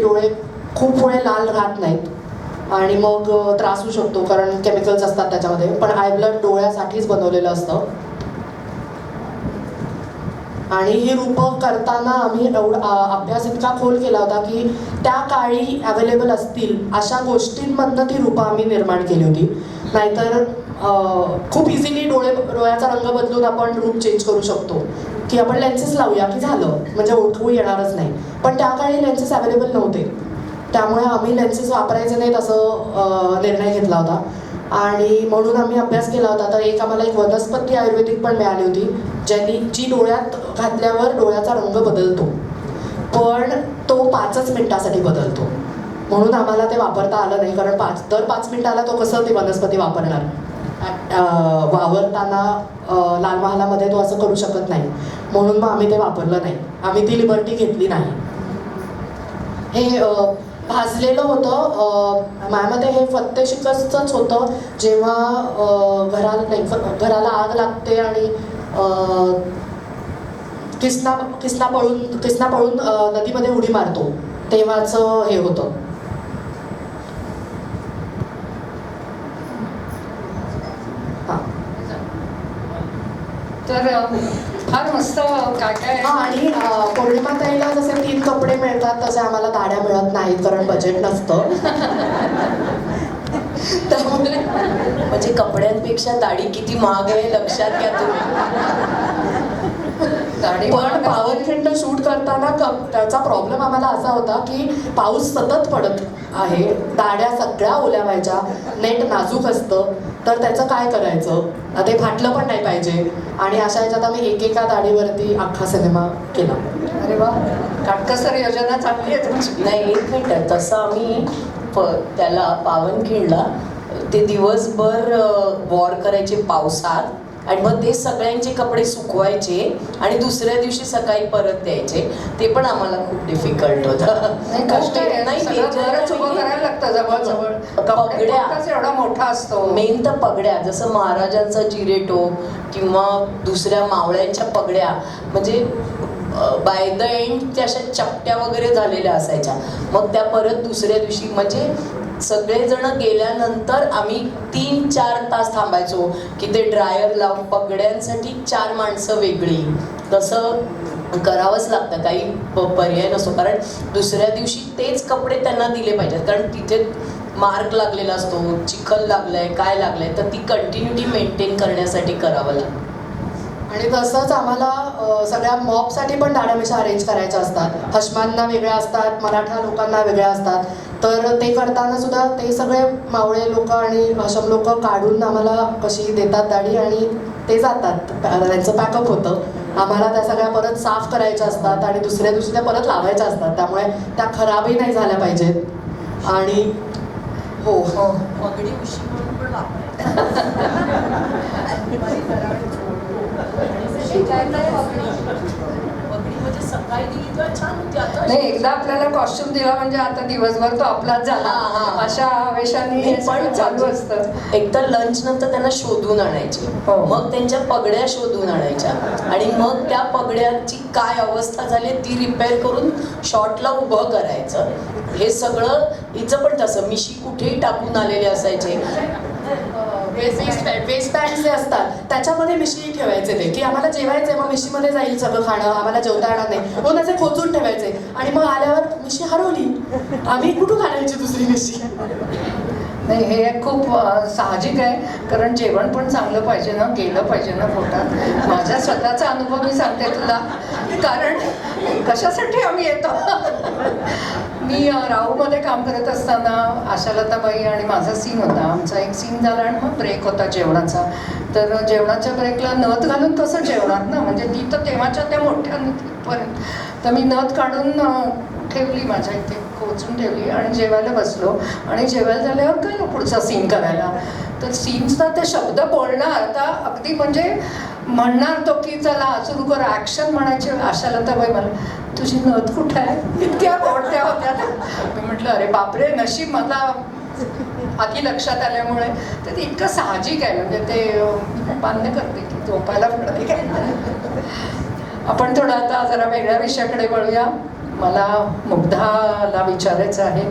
डोळे खूप वेळ लाल राहत नाहीत आणि मग त्रास होऊ शकतो, कारण केमिकल्स असतात त्याच्यामध्ये. पण आय ब्लड डोळ्यासाठीच बनवलेलं असतं. आणि ही रूपं करताना आम्ही अभ्यास इतका खोल केला होता की त्या काळी अवेलेबल असतील अशा गोष्टींमधनं ती रूपं आम्ही निर्माण केली होती. नाहीतर खूप इझिली डोळ्याचा रंग बदलून आपण रूप चेंज करू शकतो, की आपण लेन्सेस लावूया की झालं, म्हणजे ओळखू येणारच नाही. पण त्या काळी लेन्सेस अवेलेबल नव्हते, त्यामुळे आम्ही लेन्सेस वापरायचे नाहीत असं निर्णय घेतला होता. आणि म्हणून आम्ही अभ्यास केला होता. तर आम्हाला एक वनस्पती आयुर्वेदिक पण मिळाली होती, जी डोळ्यात घातल्यावर डोळ्याचा रंग बदलतो, पण तो 5च मिनिटासाठी बदलतो. म्हणून आम्हाला ते वापरता आलं नाही, कारण दर 5 मिनिटाला तो कसं ती वनस्पती वापरणार. वावरताना लाल महालामध्ये तो असं करू शकत नाही, म्हणून मग आम्ही ते वापरलं नाही. आम्ही ती लिबर्टी घेतली नाही. हे भाजलेलं होतं. माझ्यामध्ये हे फत्ते शिकस्तच होतं, जेव्हा घराला आग लागते आणि किसना पळून नदीमध्ये उडी मारतो, तेव्हाचं हे होतं. तर फार मस्त काय काय. आणि पौर्णिमा ताईला जसे 3 कपडे मिळतात तसे आम्हाला दाड्या मिळत नाहीत, कारण बजेट नसतं. त्यामुळे म्हणजे कपड्यांपेक्षा दाढी किती महाग आहे लक्षात घ्या तुम्ही. पण पावनखिंड शूट करताना त्याचा प्रॉब्लेम आम्हाला असा होता की पाऊस सतत पडत आहे, दाड्या सगळ्या ओल्या व्हायच्या, नेट नाजूक असतं, तर त्याचं काय करायचं, ते फाटलं पण नाही पाहिजे. आणि अशा ह्याच्यात आम्ही एकेका दाढीवरती अख्खा सिनेमा केला. अरे वा, काटकसर योजना चांगली आहे तुमची. नाही, 1 मिनिट. तसं आम्ही त्याला पावनखिंडला ते दिवसभर वॉर करायचे पावसात, आणि मग ते सगळ्यांचे कपडे सुकवायचे आणि दुसऱ्या दिवशी सकाळी परत द्यायचे. ते पण आम्हाला खूप डिफिकल्ट होतं. कष्ट आहे, नाही बरंच उभं करायला लागतं. जवळजवळ कपड्याच एवढा मोठा असतो. मेन तर पगड्या, जसं महाराजांचा जिरेटो किंवा दुसऱ्या मावळ्यांच्या पगड्या, म्हणजे बाय द एंड त्या अशा चपट्या वगैरे झालेल्या असायच्या. मग त्या परत दुसऱ्या दिवशी, म्हणजे सगळेजण गेल्यानंतर आम्ही 3-4 तास थांबायचो की ते ड्रायर लावून. पगड्यांसाठी 4 माणसं वेगळी, तसं करावंच लागतं, काही पर्याय नसतो. कारण दुसऱ्या दिवशी तेच कपडे त्यांना दिले पाहिजेत, कारण तिथे मार्क लागलेला असतो, चिखल लागलाय, काय लागलंय, तर ती कंटिन्युटी मेंटेन करण्यासाठी करावं लागतं. आणि तसंच आम्हाला सगळ्या मॉबसाठी पण दाढ्या मिशा अरेंज करायच्या असतात. हशमांना वेगळ्या असतात, मराठा लोकांना वेगळ्या असतात. तर ते करताना सुद्धा ते सगळे मावळे लोक आणि हशम लोक काढून आम्हाला कशी देतात दाढी, आणि ते जातात, त्यांचं पॅकअप होतं. आम्हाला त्या सगळ्या परत साफ करायच्या असतात आणि दुसऱ्या दिवशी त्या परत लावायच्या असतात, त्यामुळे त्या खराबही नाही झाल्या पाहिजेत. आणि हो पगडी उशी म्हणून पण वापरायची. पगडी म्हणजे सकाळी दिली तर छान होती. आता नाही, एकदा आपल्याला कॉस्ट्युम दिला म्हणजे आता दिवसभर तो आपलाच झाला, अशा आवेशाने हे पण चालू असतं. एकतर लंच नंतर त्यांना शोधून आणायचे, मग त्यांच्या पगड्या शोधून आणायच्या, आणि मग त्या पगड्याची काय अवस्था झाली ती रिपेअर करून शॉर्टला उभं करायचं. हे सगळं हिचं पण तसं, मिशी कुठेही टाकून आलेले असायचे. वेस्ट बँड जे असतात त्याच्यामध्ये मिशी ठेवायचे, ते की आम्हाला जेवायचंय, मग मिशीमध्ये जाईल सगळं खाणं, आम्हाला जेवता येणार नाही, म्हणून त्याचे खोचून ठेवायचे. आणि मग आल्यावर मिशी हरवली, आम्ही कुठून आणायची दुसरी मिशी. नाही, हे खूप साहजिक आहे, कारण जेवण पण चांगलं पाहिजे ना, गेलं पाहिजे ना पोटात. माझा स्वतःचा अनुभव मी सांगते तुला, कारण कशासाठी आम्ही येतो. मी राहूमध्ये काम करत असताना आशालताबाई आणि माझा सीन होता. आमचा एक सीन झाला आणि मग ब्रेक होता जेवणाचा. तर जेवणाच्या ब्रेकला नथ घालून कसं जेवणार ना, म्हणजे ती तर तेव्हाच्या त्या मोठ्या नथीपर्यंत. तर मी नथ काढून ठेवली माझ्या इथे, खोचून ठेवली आणि जेवायला बसलो. आणि जेवायला झाल्यावर काय पुढचा सीन करायला, तर सीन्सचा ते शब्द बोलणार, आता अगदी म्हणजे म्हणणार तो की चला सुरू कर, ॲक्शन म्हणायचे. आशालताबाई मला, तुझी नथ कुठे आहे, इतक्या ओढत्या होत्या. मी म्हटलं अरे बापरे, नशीब मला आधी लक्षात आल्यामुळे. तर ते इतकं साहजिक आहे, म्हणजे ते मान्य करते की झोपायला पडते काय. आपण थोडं आता जरा वेगळ्या विषयाकडे वळूया. मला मुग्धाला विचारायचं आहे,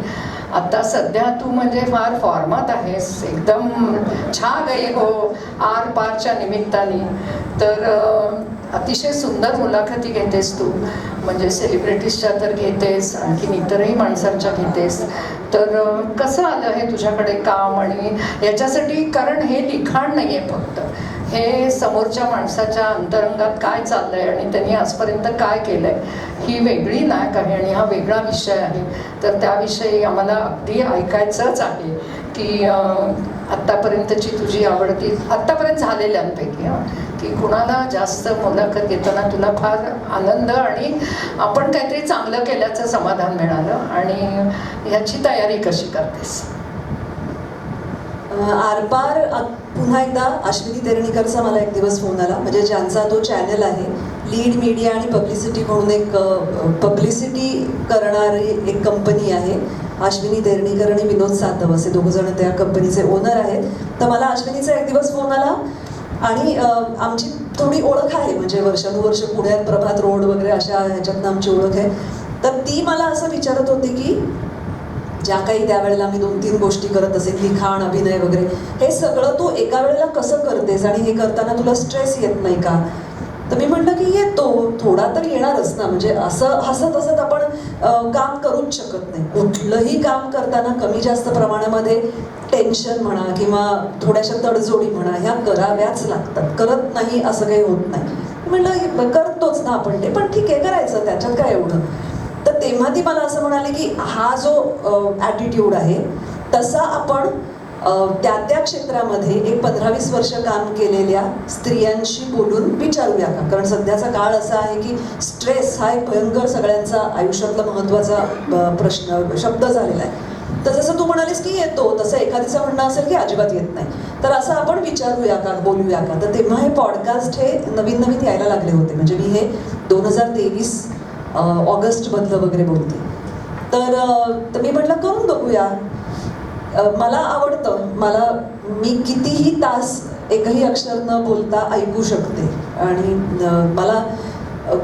आता सध्या तू म्हणजे फार फॉर्मात आहेस, एकदम छा गई हो आर पारच्या निमित्ताने. तर अतिशय सुंदर मुलाखती घेतेस तू, म्हणजे सेलिब्रिटीजच्या तर घेतेस, आणखीन इतरही माणसांच्या घेतेस. तर कसं आलं हे तुझ्याकडे काम? आणि याच्यासाठी, कारण हे लिखाण नाही आहे फक्त, हे समोरच्या माणसाच्या अंतरंगात काय चाललंय आणि त्यांनी आजपर्यंत काय केलंय, ही वेगळी नाक आहे आणि हा वेगळा विषय आहे. तर त्याविषयी आम्हाला अगदी ऐकायचंच आहे की आत्तापर्यंतची तुझी आवडती, आत्तापर्यंत झालेल्यांपैकी की कुणाला जास्त मुलाखत घेताना तुला फार आनंद आणि आपण काहीतरी चांगलं केल्याचं समाधान मिळालं, आणि ह्याची तयारी कशी करतेस? आरपार पुन्हा एकदा अश्विनी तेरणीकरचा मला एक दिवस फोन आला, म्हणजे ज्यांचा तो चॅनल आहे लीड मीडिया आणि पब्लिसिटी म्हणून, एक पब्लिसिटी करणारी एक कंपनी आहे. अश्विनी तेरणीकर आणि विनोद सातव असे दोघं जण त्या कंपनीचे ओनर आहेत. तर मला अश्विनीचा एक दिवस फोन आला आणि आमची थोडी ओळख आहे, म्हणजे वर्षानुवर्ष पुण्यात प्रभात रोड वगैरे अशा ह्याच्यातनं आमची ओळख आहे. तर ती मला असं विचारत होती की ज्या काही त्यावेळेला मी 2-3 गोष्टी करत असेल, लिखाण, अभिनय वगैरे, हे सगळं तू एका वेळेला कसं करतेस आणि हे करताना तुला स्ट्रेस येत नाही का? तर मी म्हटलं की येतो, थोडा तर येणारच ना, म्हणजे असं हसत हसत आपण काम करूच शकत नाही. कुठलंही काम करताना कमी जास्त प्रमाणामध्ये टेन्शन म्हणा किंवा थोड्याशा तडजोडी म्हणा, ह्या कराव्याच लागतात. करत नाही असं काही होत नाही. म्हटलं करतोच ना आपण ते, पण ठीक आहे करायचं, त्याच्यात काय एवढं. तर तेव्हा ती मला असं म्हणाले की हा जो ॲटिट्यूड आहे तसा आपण त्या त्या क्षेत्रामध्ये एक 15-20 वर्ष काम केलेल्या स्त्रियांशी बोलून विचारूया का? कारण सध्याचा काळ असा आहे की स्ट्रेस हा एक भयंकर सगळ्यांचा आयुष्यातला महत्त्वाचा प्रश्न शब्द झालेला आहे. तर जसं तू म्हणालीस की येतो, तसं एखादीचं म्हणणं असेल की अजिबात येत नाही, तर असं आपण विचारूया का, बोलूया का? तर तेव्हा हे पॉडकास्ट हे नवीन नवीन यायला लागले होते, म्हणजे मी हे 2023 ऑगस्टमधलं वगैरे बोलते. तर मी म्हटलं करून बघूया. मला आवडतं, मी कितीही तास एकही अक्षर न बोलता ऐकू शकते आणि मला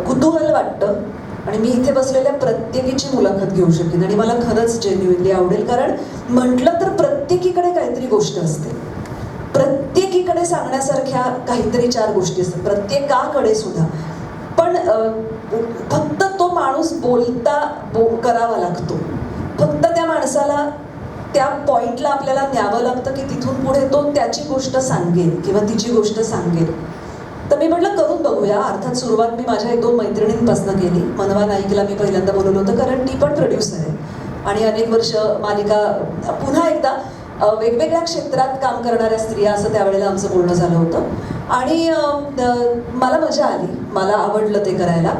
कुतूहल वाटतं आणि मी इथे बसलेल्या प्रत्येकीची मुलाखत घेऊ शकेन आणि मला खरंच जेन्युइनली आवडेल. कारण म्हटलं तर प्रत्येकीकडे काहीतरी गोष्ट असते, प्रत्येकीकडे सांगण्यासारख्या काहीतरी 4 गोष्टी असतात, प्रत्येकाकडे सुद्धा. पण फक्त तो माणूस करावा लागतो, फक्त त्या माणसाला त्या पॉइंटला आपल्याला न्यावं लागतं की तिथून पुढे तो त्याची गोष्ट सांगेल किंवा तिची गोष्ट सांगेल. तर मी म्हटलं करून बघूया. अर्थात सुरुवात मी माझ्या 1-2 मैत्रिणींपासून केली. मनवा नाईकला मी पहिल्यांदा बोलवलं होतं, कारण ती पण प्रोड्युसर आहे आणि अनेक वर्ष मालिका, पुन्हा एकदा वेगवेगळ्या क्षेत्रात काम करणाऱ्या स्त्रिया, असं त्यावेळेला आमचं बोलणं झालं होतं. आणि मला मजा आली, मला आवडलं ते करायला.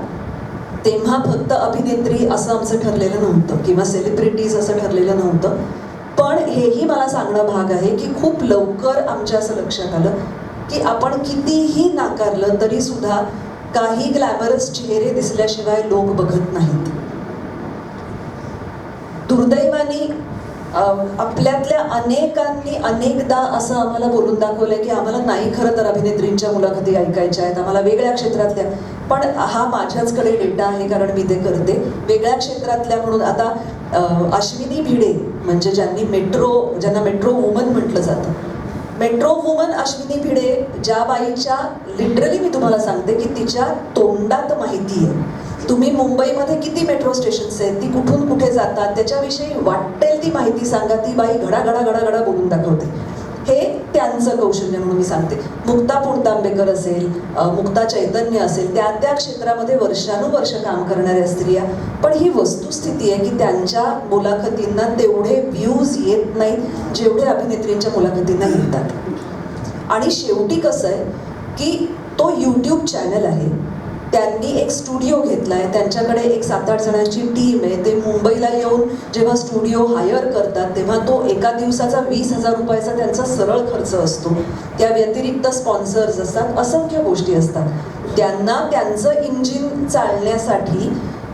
तेव्हा फक्त अभिनेत्री असं आमचं ठरलेलं नव्हतं किंवा सेलिब्रिटीज असं ठरलेलं नव्हतं. पण हेही मला सांगणं भाग आहे की खूप लवकर आमच्या असं लक्षात आलं की आपण कितीही नाकारलं तरी सुद्धा काही ग्लॅमरस चेहरे दिसल्याशिवाय लोक बघत नाहीत. दुर्दैवाने आपल्यातल्या अनेकांनी अनेकदा असं आम्हाला बोलून दाखवलंय की आम्हाला नाही खरं तर अभिनेत्रींच्या मुलाखती ऐकायच्या आहेत, आम्हाला वेगळ्या क्षेत्रातल्या. पण हा माझ्याचकडे डेटा आहे, कारण मी ते करते. वेगळ्या क्षेत्रातल्या म्हणून आता अश्विनी भिडे, म्हणजे ज्यांना मेट्रो वुमन म्हटलं जातं, मेट्रो वुमन अश्विनी भिडे, ज्या बाईच्या लिटरली मी तुम्हाला सांगते की तिच्या तोंडात माहिती आहे. तुम्ही मुंबईमध्ये किती मेट्रो स्टेशन्स आहेत, ती कुठून कुठे जातात, त्याच्याविषयी वाटेल ती माहिती सांगा, ती बाई घडा बोलून दाखवते. हे त्यांचं कौशल्य म्हणून मी सांगते. मुक्ता पुणतांबेकर असेल, मुक्ता चैतन्य असेल, त्या त्या क्षेत्रामध्ये वर्षानुवर्ष काम करणाऱ्या स्त्रिया. पण ही वस्तुस्थिती आहे की त्यांच्या मुलाखतींना तेवढे व्ह्यूज येत नाहीत जेवढे अभिनेत्रींच्या मुलाखतींना येतात. आणि शेवटी कसं आहे की तो यूट्यूब चॅनल आहे, त्यांनी एक स्टुडिओ घेतला आहे, त्यांच्याकडे एक 7-8 जणांची टीम आहे. ते मुंबईला येऊन जेव्हा स्टुडिओ हायर करतात तेव्हा तो एका दिवसाचा 20,000 रुपयाचा त्यांचा सरळ खर्च असतो. त्या व्यतिरिक्त स्पॉन्सर्स असतात, असंख्य गोष्टी असतात. त्यांना त्यांचं इंजिन चालण्यासाठी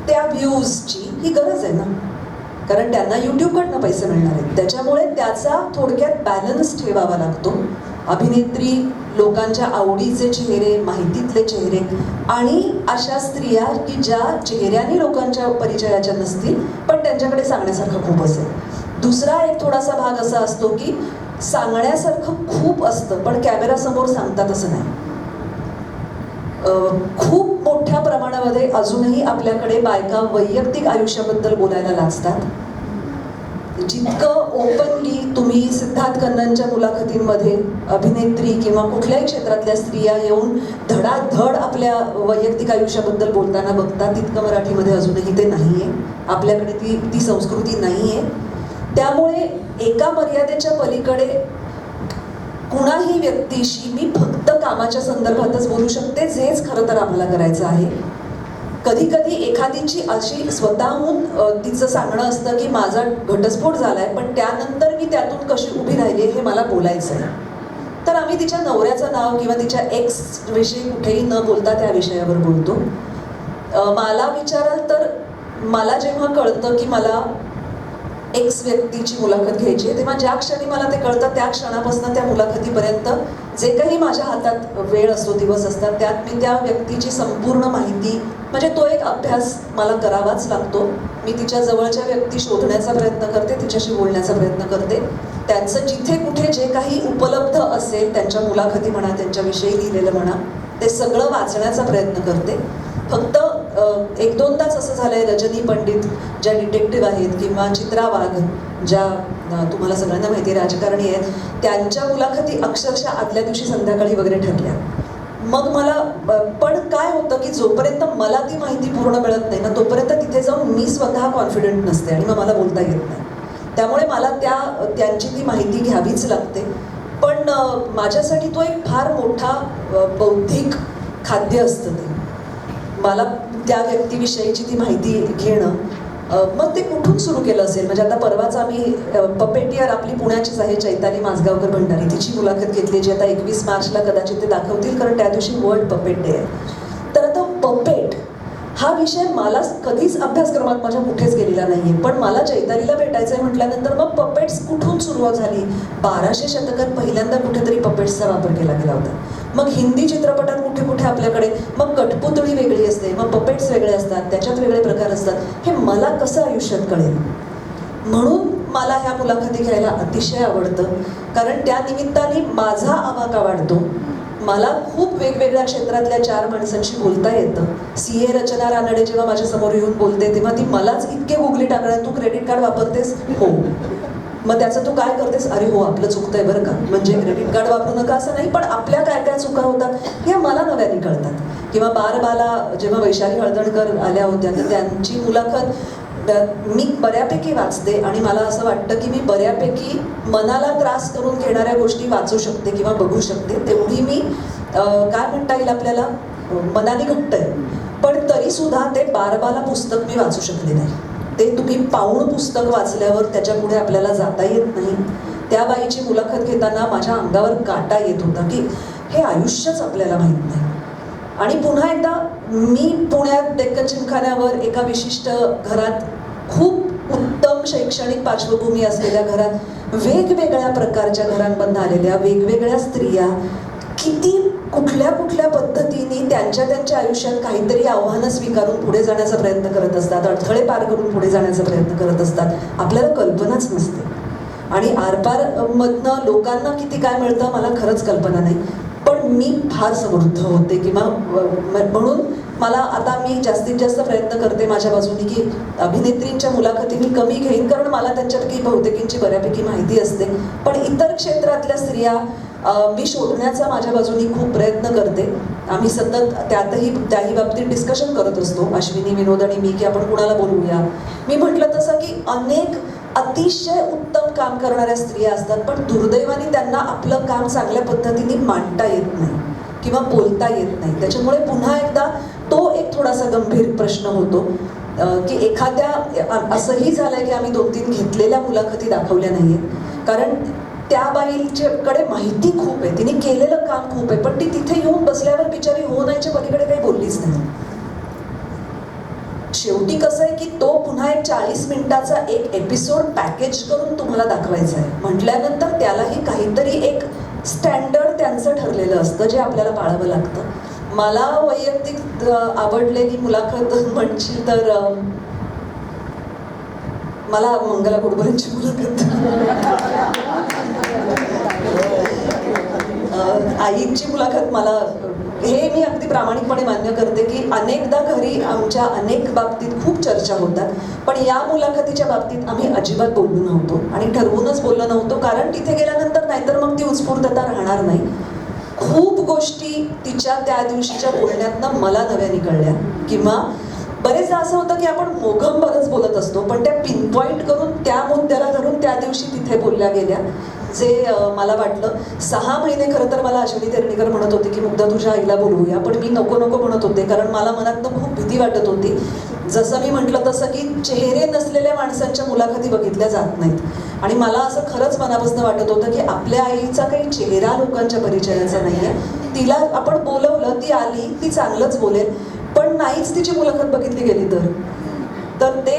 त्या व्ह्यूजची ही गरज आहे ना, कारण त्यांना यूट्यूबकडनं पैसे मिळणार आहेत. त्याच्यामुळे त्याचा थोडक्यात बॅलन्स ठेवावा लागतो. अभिनेत्री लोकांच्या आवडीचे चेहरे, माहितीतले चेहरे आणि अशा स्त्रिया की ज्या चेहऱ्याने लोकांच्या परिचयाच्या नसतील पण त्यांच्याकडे सांगण्यासारखं खूप असेल. दुसरा एक थोडासा भाग असा असतो की सांगण्यासारखं खूप असतं पण कॅमेरासमोर सांगतात असं नाही. खूप मोठ्या प्रमाणामध्ये अजूनही आपल्याकडे बायका वैयक्तिक आयुष्याबद्दल बोलायला लाजतात. जितकं ओपनली तुम्ही सिद्धार्थ कन्ननच्या मुलाखतींमध्ये अभिनेत्री किंवा कुठल्याही क्षेत्रातल्या स्त्रिया येऊन धडाधड आपल्या वैयक्तिक आयुष्याबद्दल बोलताना बघता, तितकं मराठीमध्ये अजूनही ते नाही आहे. आपल्याकडे ती संस्कृती नाही आहे. त्यामुळे एका मर्यादेच्या पलीकडे कुणाही व्यक्तीशी मी फक्त कामाच्या संदर्भातच बोलू शकते, जेच खरं तर आम्हाला करायचं आहे. कधी कधी एखादीची अशी स्वतःहून तिचं सांगणं असतं की माझा घटस्फोट झालाय पण त्यानंतर मी त्यातून कशी उभी राहिली हे मला बोलायचं आहे. तर आम्ही तिच्या नवऱ्याचं नाव किंवा तिच्या एक्स विषयी कुठेही न बोलता त्या विषयावर बोलतो. मला विचाराल तर मला जेव्हा कळतं की मला एक्स व्यक्तीची मुलाखत घ्यायची आहे तेव्हा ज्या क्षणी मला ते कळतं त्या क्षणापासून त्या मुलाखतीपर्यंत जे काही माझ्या हातात वेळ असतो, दिवस असतात, त्यात मी त्या व्यक्तीची संपूर्ण माहिती म्हणजे तो एक अभ्यास मला करावाच लागतो. मी तिच्या जवळच्या व्यक्ती शोधण्याचा प्रयत्न करते, तिच्याशी बोलण्याचा प्रयत्न करते. त्यांचं जिथे कुठे जे काही उपलब्ध असेल, त्यांच्या मुलाखती म्हणा, त्यांच्याविषयी लिहिलेलं म्हणा, ते सगळं वाचण्याचा प्रयत्न करते. फक्त एक दोनदाच असं झालंय, रजनी पंडित ज्या डिटेक्टिव्ह आहेत किंवा चित्रा वाघ ज्या तुम्हाला सगळ्यांना माहिती राजकारणी आहेत, त्यांच्या मुलाखती अक्षरशः आदल्या दिवशी संध्याकाळी वगैरे ठरल्या. मग मला पण काय होतं की जोपर्यंत मला ती माहिती पूर्ण मिळत नाही ना तोपर्यंत तिथे जाऊन मी स्वतः कॉन्फिडंट नसते आणि मग मला बोलता येत नाही. त्यामुळे मला त्यांची ती माहिती घ्यावीच लागते. पण माझ्यासाठी तो एक फार मोठा बौद्धिक खाद्य असतं. ते मला त्या व्यक्तीविषयीची ती माहिती घेणं. मग ते कुठून सुरू केलं असेल म्हणजे आता परवाच आम्ही पपेटियर आपली पुण्याचीच आहे चैताली माजगावकर भंडारी, तिची मुलाखत घेतली जी आता 21 मार्चला कदाचित ते दाखवतील कारण त्या दिवशी वर्ल्ड पपेट डे आहे. तर आता पपेट हा विषय मला कधीच अभ्यासक्रमात माझ्या कुठेच गेलेला नाही आहे. पण मला चैतालीला भेटायचं आहे म्हटल्यानंतर मग पपेट्स कुठून सुरुवात झाली. 1200 शतकात पहिल्यांदा कुठेतरी पपेट्सचा वापर केला गेला होता. मग हिंदी चित्रपटात कुठे कुठे आपल्याकडे मग कठपुतळी वेगळी असते, मग पपेट्स वेगळे असतात, त्याच्यात वेगळे प्रकार असतात. हे मला कसं आयुष्यात कळेल म्हणून मला ह्या मुलाखती घ्यायला अतिशय आवडतं. कारण त्या निमित्ताने माझा आवाका वाढतो. मला खूप वेगवेगळ्या क्षेत्रातल्या 4 माणसांशी बोलता येतं. CA रचना रानडे जेव्हा माझ्यासमोर येऊन बोलते तेव्हा ती मलाच इतके गुगली टाकणार, तू क्रेडिट कार्ड वापरतेस? हो. मग त्याचं तू काय करतेस? अरे हो, आपलं चुकतंय बरं का, म्हणजे क्रेडिट कार्ड वापरू नका असं नाही, पण आपल्या काय काय चुका होतात हे मला नव्याने कळतात. किंवा बारबाला जेव्हा वैशाली हळदणकर आल्या होत्या तर त्यांची मुलाखत मी बऱ्यापैकी वाचते आणि मला असं वाटतं की मी बऱ्यापैकी मनाला त्रास करून घेणाऱ्या गोष्टी वाचू शकते किंवा बघू शकते. तेवढी मी काय म्हणता येईल आपल्याला मनाने घट्ट आहे. पण तरीसुद्धा ते बारबाला पुस्तक मी वाचू शकले नाही. ते तुम्ही पाऊण पुस्तक वाचल्यावर त्याच्या पुढे आपल्याला जाता येत नाही. त्या बाईची मुलाखत घेताना माझ्या अंगावर काटा येत होता की हे आयुष्यच आपल्याला माहीत नाही. आणि पुन्हा एकदा मी पुण्यात डेक्कन जिमखान्यावर एका विशिष्ट घरात, खूप उत्तम शैक्षणिक पार्श्वभूमी असलेल्या घरात, वेगवेगळ्या प्रकारच्या घरांमधून आलेल्या वेगवेगळ्या स्त्रिया किती कुठल्या कुठल्या पद्धतीने त्यांच्या आयुष्यात काहीतरी आव्हानं स्वीकारून पुढे जाण्याचा प्रयत्न करत असतात, अडथळे पार करून पुढे जाण्याचा प्रयत्न करत असतात. आपल्याला कल्पनाच नसते. आणि आरपार मधनं लोकांना किती काय मिळतं मला खरंच कल्पना नाही. पण मी फार समृद्ध होते किंवा म्हणून मला आता मी जास्तीत जास्त प्रयत्न करते माझ्या बाजूने की अभिनेत्रींच्या मुलाखती मी कमी घेईन कारण मला त्यांच्यापैकी बहुतेकींची बऱ्यापैकी माहिती असते. पण इतर क्षेत्रातल्या स्त्रिया मी शोधण्याचा माझ्या बाजूने खूप प्रयत्न करते. आम्ही सतत त्याही बाबतीत डिस्कशन करत असतो, अश्विनी, विनोद आणि मी, की आपण कुणाला बोलवूया. मी म्हटलं तसं की अनेक अतिशय उत्तम काम करणाऱ्या स्त्रिया असतात पण दुर्दैवाने त्यांना आपलं काम चांगल्या पद्धतीने मांडता येत नाही किंवा बोलता येत नाही. त्याच्यामुळे पुन्हा एकदा तो एक थोडासा गंभीर प्रश्न होतो की एखाद्या असंही झालंय की आम्ही 2-3 घेतलेल्या मुलाखती दाखवल्या नाहीये कारण त्या बाईच्याकडे माहिती खूप आहे, तिने केलेलं काम खूप आहे, पण ती तिथे येऊन बसल्यावर बिचारी हो नाहीच्या पलीकडे काही बोललीच नाही. शेवटी कसं आहे की तो पुन्हा एक 40 मिनिटाचा एक एपिसोड पॅकेज करून तुम्हाला दाखवायचा आहे म्हटल्यानंतर त्यालाही काहीतरी एक स्टँडर्ड त्यांचं ठरलेलं असतं जे आपल्याला पाळावं लागतं. मला वैयक्तिक आवडलेली मुलाखत म्हणशील तर मला मंगला कुडबरेंची मुलाखत आईची मुलाखत मला हे मी अगदी प्रामाणिकपणे मान्य करते की अनेकदा घरी आमच्या अनेक बाबतीत खूप चर्चा होतात, पण या मुलाखतीच्या बाबतीत आम्ही अजिबात बोललो नव्हतो आणि ठरवूनच बोललो नव्हतो, कारण तिथे गेल्यानंतर नाहीतर मग ती उत्स्फूर्तता राहणार नाही. खूप गोष्टी तिच्या त्या दिवशीच्या बोलण्यातनं मला नव्या निकळल्या, किंवा बरेचदा असं होतं की आपण मोघम बरंच बोलत असतो पण त्या पिनपॉईंट करून त्या मुद्द्याला धरून त्या दिवशी तिथे बोलल्या गेल्या, जे मला वाटलं. 6 महिने खरं तर मला अश्विनी तेरणीकर म्हणत होते की मुग्धा तुझ्या आईला बोलवूया, पण मी नको नको म्हणत होते कारण मला मनातनं खूप भीती वाटत होती. जसं मी म्हटलं तसं की चेहरे नसलेल्या माणसांच्या मुलाखती बघितल्या जात नाहीत आणि मला असं खरंच मनापासून वाटत होतं की आपल्या आईचा काही चेहरा लोकांच्या परिचयाचा नाही आहे. तिला आपण बोलवलं, ती आली, ती चांगलंच बोलेल, पण नाहीच तिची मुलाखत बघितली गेली तर ते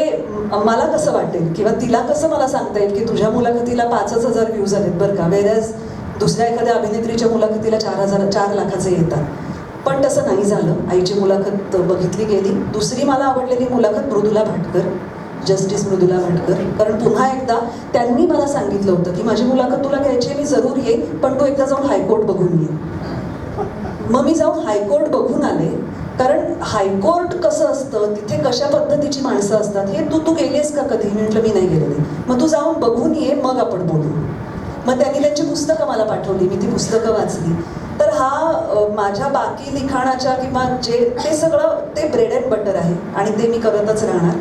मला कसं वाटेल किंवा तिला कसं मला सांगता येईल की तुझ्या मुलाखतीला 5,000 व्ह्यूज आलेत बरं का, वेरॅज दुसऱ्या एखाद्या अभिनेत्रीच्या मुलाखतीला 4 लाखाचे येतात. पण तसं नाही झालं. आईची मुलाखत बघितली गेली. दुसरी मला आवडलेली मुलाखत मृदुला भाटकर, जस्टिस मृदुला भाटकर, कारण पुन्हा एकदा त्यांनी मला सांगितलं होतं की माझी मुलाखत तुला घ्यायची, मी जरूर येईन, पण तू एकदा जाऊन हायकोर्ट बघून ये. मग मी जाऊन हायकोर्ट बघून आले, कारण हायकोर्ट कसं असतं, तिथे कशा पद्धतीची माणसं असतात हे तू गेलीस का कधी? मी म्हटलं मी नाही गेलेली. मग तू जाऊन बघून ये, मग आपण बोलू. मग त्यांनी त्यांची पुस्तकं मला पाठवली, मी ती पुस्तकं वाचली. तर हा माझ्या बाकी लिखाणाच्या किंवा जे ते सगळं ते ब्रेड अँड बटर आहे आणि ते मी करतच राहणार.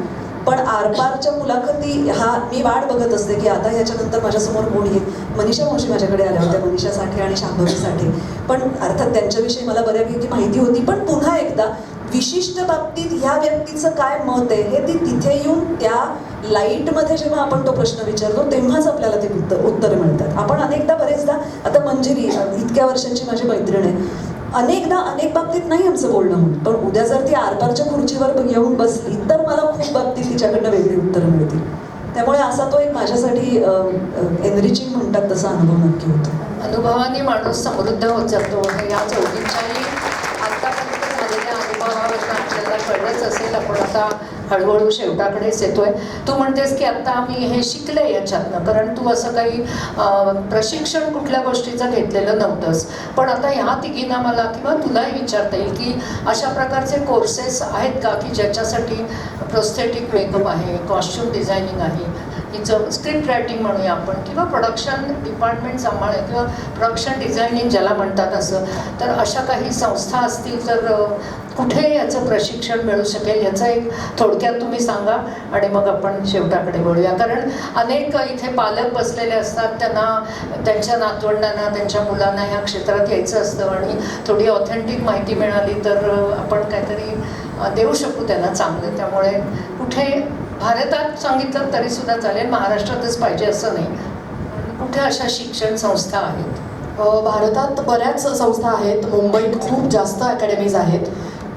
पण आरपारच्या मुलाखती हा मी वाट बघत असते की आता ह्याच्यानंतर माझ्यासमोर कोण येईल. मनीषा मावशी माझ्याकडे आल्या होत्या, मनीषा साठे आणि शांभवी साठे, पण अर्थात त्यांच्याविषयी मला बऱ्यापैकी माहिती होती. पण पुन्हा एकदा विशिष्ट बाबतीत ह्या व्यक्तीचं काय मत आहे हे ती तिथे येऊन त्या लाईटमध्ये जेव्हा आपण तो प्रश्न विचारतो तेव्हाच आपल्याला ते उत्तरं मिळतात. आपण अनेकदा बरेचदा, आता मंजिरी इतक्या वर्षांची माझी मैत्रीण आहे, अनेकदा अनेक बाबतीत नाही आमचं बोलणं होत, पण उद्या जर ती आरपारच्या खुर्चीवर येऊन बसली तर मला खूप बाबतीत तिच्याकडनं वेगळी उत्तरं मिळतील. त्यामुळे असा तो एक माझ्यासाठी एनरिचिंग म्हणतात तसा अनुभव नक्की होतो. अनुभवाने माणूस समृद्ध होत जातो हे या चौघींच्याही आत्तापर्यंत झालेल्या अनुभवावरून आपल्याला कळलंच असेल. आपण आता हळूहळू शेवटाकडेच येतोय. तू म्हणतेस की आत्ता मी हे शिकले याच्यातनं, कारण तू असं काही प्रशिक्षण कुठल्या गोष्टीचं घेतलेलं नव्हतंच. पण आता ह्या तिघींना मला किंवा तुलाही विचारता येईल की अशा प्रकारचे कोर्सेस आहेत का की ज्याच्यासाठी प्रोस्थेटिक मेकअप आहे, कॉस्ट्युम डिझायनिंग आहे, हिचं स्क्रिप्ट रायटिंग म्हणूया आपण, किंवा प्रोडक्शन डिपार्टमेंट सांभाळ किंवा प्रोडक्शन डिझायनिंग ज्याला म्हणतात असं, तर अशा काही संस्था असतील तर कुठे याचं प्रशिक्षण मिळू शकेल याचं एक थोडक्यात तुम्ही सांगा आणि मग आपण शेवटाकडे वळूया. कारण अनेक इथे पालक बसलेले असतात, त्यांना त्यांच्या नातवंडांना, त्यांच्या मुलांना ह्या क्षेत्रात यायचं असतं आणि थोडी ऑथेंटिक माहिती मिळाली तर आपण काहीतरी देऊ शकू त्यांना चांगलं. त्यामुळे कुठे भारतात सांगितलं तरीसुद्धा चालेल, महाराष्ट्रातच पाहिजे असं नाही, कुठे अशा शिक्षण संस्था आहेत? भारतात बऱ्याच संस्था आहेत, मुंबईत खूप जास्त अकॅडमीज आहेत.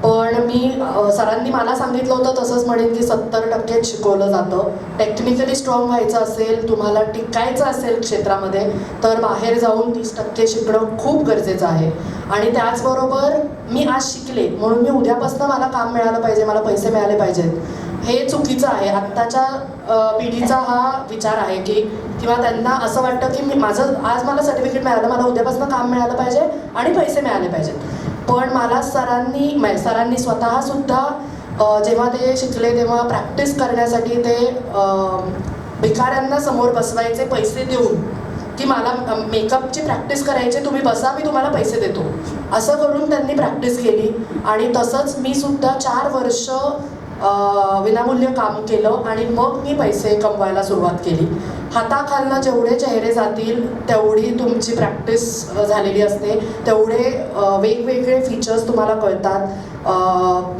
पण मी सरांनी मला सांगितलं होतं तसंच म्हणेन की 70% शिकवलं जातं. टेक्निकली स्ट्रॉंग व्हायचं असेल, तुम्हाला टिकायचं असेल क्षेत्रामध्ये, तर बाहेर जाऊन 30% शिकणं खूप गरजेचं आहे. आणि त्याचबरोबर मी आज शिकले म्हणून मी उद्यापासून मला काम मिळालं पाहिजे, मला पैसे मिळाले पाहिजेत, हे चुकीचं आहे. आत्ताच्या पिढीचा हा विचार आहे की किंवा त्यांना असं वाटतं की मी माझं आज मला सर्टिफिकेट मिळालं, मला उद्यापासून काम मिळालं पाहिजे आणि पैसे मिळाले पाहिजेत. पण मला सरांनी स्वतःसुद्धा जेव्हा ते शिकले तेव्हा प्रॅक्टिस करण्यासाठी ते भिकाऱ्यांना समोर बसवायचे पैसे देऊन की मला मेकअपची प्रॅक्टिस करायची, तुम्ही बसा, मी तुम्हाला पैसे देतो, असं करून त्यांनी प्रॅक्टिस केली. आणि तसंच मी सुद्धा 4 वर्ष विनामूल्य काम केलं आणि मग मी पैसे कमवायला सुरुवात केली. हाताखालनं जेवढे चेहरे जातील तेवढी तुमची प्रॅक्टिस झालेली असते, तेवढे वेगवेगळे फीचर्स तुम्हाला कळतात.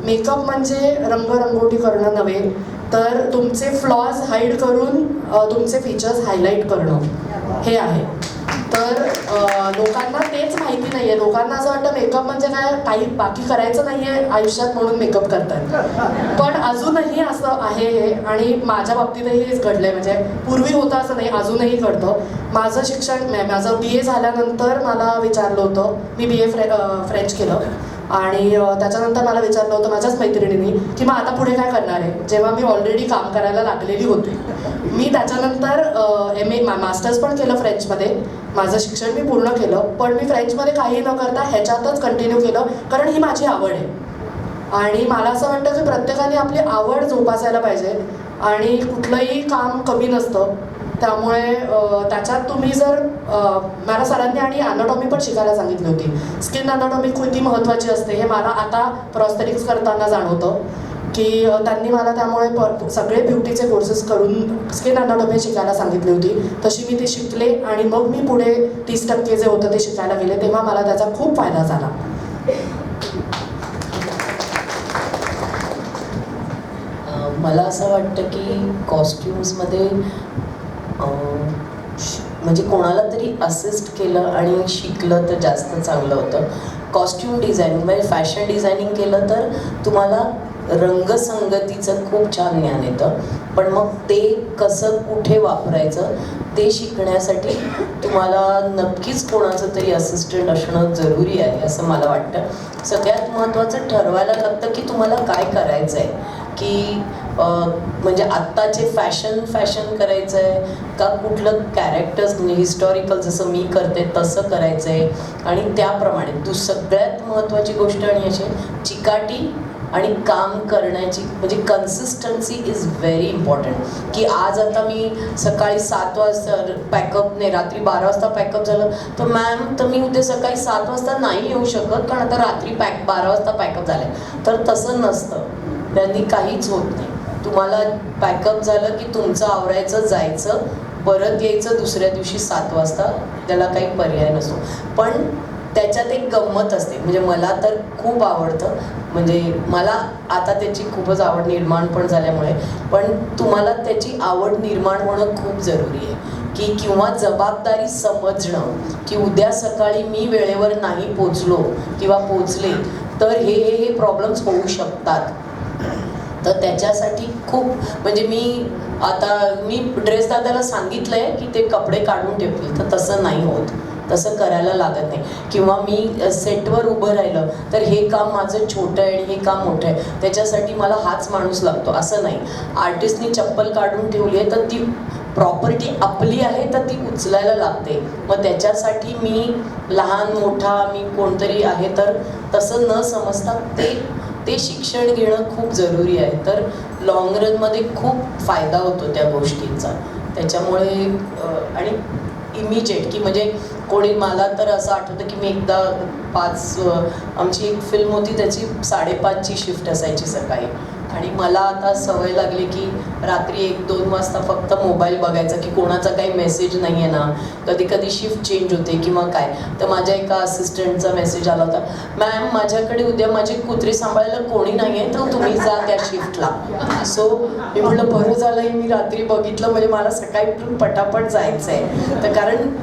मेकअप म्हणजे रंगरंगोटी करणं नव्हे, तर तुमचे फ्लॉज हाईड करून तुमचे फीचर्स हायलाईट करणं हे आहे. तर लोकांना तेच माहिती नाहीये. लोकांना असं वाटतं मेकअप म्हणजे काय, काही बाकी करायचं नाहीये आयुष्यात म्हणून मेकअप करतात. पण अजूनही असं आहे हे, आणि माझ्या बाबतीतही हेच घडलंय. म्हणजे पूर्वी होतं असं नाही, अजूनही घडतं. माझं शिक्षण माझं BA झाल्यानंतर मला विचारलं होतं, मी BA फ्रेंच केलं, आणि त्याच्यानंतर मला विचारलं होतं माझ्याच मैत्रिणींनी की मग आता पुढे काय करणार आहे, जेव्हा मी ऑलरेडी काम करायला लागलेली होते. मी त्याच्यानंतर MA मास्टर्स पण केलं फ्रेंचमध्ये. माझं शिक्षण मी पूर्ण केलं, पण मी फ्रेंचमध्ये काही न करता ह्याच्यातच कंटिन्यू केलं, कारण ही माझी आवड आहे. आणि मला असं वाटतं की प्रत्येकाने आपली आवड जोपासायला पाहिजे, आणि कुठलंही काम कमी नसतं. त्यामुळे त्याच्यात तुम्ही जर मला सरांनी आणि अॅनाटॉमी पण शिकायला सांगितली होती. स्किन अॅनाटॉमी किती महत्त्वाची असते हे मला आता प्रॉस्थेटिक्स करताना जाणवतं, की त्यांनी मला त्यामुळे सगळे ब्युटीचे कोर्सेस करून स्किन अॅनाटॉमी शिकायला सांगितली होती. तशी मी ती शिकले, आणि मग मी पुढे 30% जे होतं ते शिकायला गेले, तेव्हा मला त्याचा खूप फायदा झाला. मला असं वाटतं की कॉस्ट्युम्समध्ये म्हणजे कोणाला तरी असिस्ट केलं आणि शिकलं तर जास्त चांगलं होतं. कॉस्ट्युम डिझायनिंग म्हणजे फॅशन डिझायनिंग केलं तर तुम्हाला रंगसंगतीचं खूप छान ज्ञान येतं, पण मग ते कसं कुठे वापरायचं ते शिकण्यासाठी तुम्हाला नक्कीच कोणाचं तरी असिस्टंट असणं जरुरी आहे असं मला वाटतं. सगळ्यात महत्त्वाचं ठरवायला लागतं की तुम्हाला काय करायचं आहे, की म्हणजे आत्ताचे फॅशन करायचं आहे का कुठलं कॅरेक्टर्स म्हणजे हिस्टॉरिकल जसं मी करते तसं करायचं आहे, आणि त्याप्रमाणे सगळ्यात महत्त्वाची गोष्ट आणि अशी चिकाटी आणि काम करण्याची म्हणजे कन्सिस्टन्सी इज व्हेरी इम्पॉर्टंट. की आज आता मी सकाळी 7 वाजता पॅकअप नाही, रात्री 12 वाजता पॅकअप झालं तर मॅम तर मी उद्या सकाळी 7 वाजता नाही येऊ शकत, कारण आता रात्री 12 वाजता पॅकअप झालं आहे. तर तसं नसतं, त्यांनी काहीच होत नाही. तुम्हाला पॅकअप झालं की तुमचं आवरायचं, जायचं, परत यायचं दुसऱ्या दिवशी 7 वाजता, त्याला काही पर्याय नसतो. पण त्याच्यात एक गंमत असते, म्हणजे मला तर खूप आवडतं, म्हणजे मला आता त्याची खूपच आवड निर्माण पण झाल्यामुळे. पण तुम्हाला त्याची आवड निर्माण होणं खूप जरुरी आहे, की किंवा जबाबदारी समजणं की उद्या सकाळी मी वेळेवर नाही पोचलो किंवा पोचले तर हे प्रॉब्लेम्स होऊ शकतात. तर त्याच्यासाठी खूप म्हणजे मी ड्रेस दादाला सांगितलं आहे की ते कपडे काढून ठेवतील, तर तसं नाही होत, तसं करायला लागत नाही. किंवा मी सेटवर उभं राहिलं तर हे काम माझं छोटं आहे आणि हे काम मोठं आहे, त्याच्यासाठी मला हाच माणूस लागतो असं नाही. आर्टिस्टनी चप्पल काढून ठेवली आहे तर ती प्रॉपर्टी आपली आहे तर ती उचलायला लागते. मग त्याच्यासाठी मी लहान मोठा मी कोणतरी आहे तर तसं न समजता ते शिक्षण घेणं खूप जरुरी आहे. तर लाँग रनमध्ये खूप फायदा होतो त्या गोष्टींचा. त्याच्यामुळे आणि इमिजिएट की म्हणजे कोणी मला तर असं आठवतं की मी एकदा 5 आमची एक फिल्म होती त्याची 5:30ची शिफ्ट असायची सकाळी, आणि मला आता सवय लागली की रात्री 1-2 वाजता फक्त मोबाईल बघायचा की कोणाचा काही मेसेज नाही आहे ना, कधी कधी शिफ्ट चेंज होते किंवा काय. तर माझ्या एका असिस्टंटचा मेसेज आला होता, मॅम माझ्याकडे उद्या माझी कुत्री सांभाळायला कोणी नाही आहे तर तुम्ही जा त्या शिफ्टला. सो मी म्हटलं बरं झालं मी रात्री बघितलं, म्हणजे मला सकाळी उठून पटापट जायचं आहे. तर कारण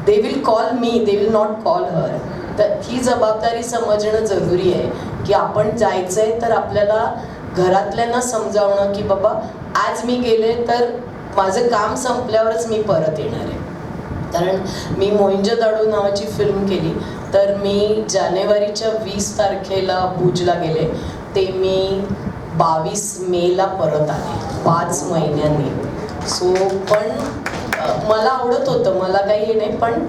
they will call me, they will not call her. तर ही जबाबदारी समजणं जरुरी आहे की आपण जायचं आहे तर आपल्याला घरातल्यांना समजावणं की बाबा आज मी गेले तर माझं काम संपल्यावरच मी परत येणार आहे. कारण मी मोहिंजोदाडो नावाची फिल्म केली तर मी जानेवारीच्या 20 तारखेला भुजला गेले, ते मी 22 मेला परत आले, 5 महिन्यांनी. सो पण मला आवडत होतं, मला काही हे नाही, पण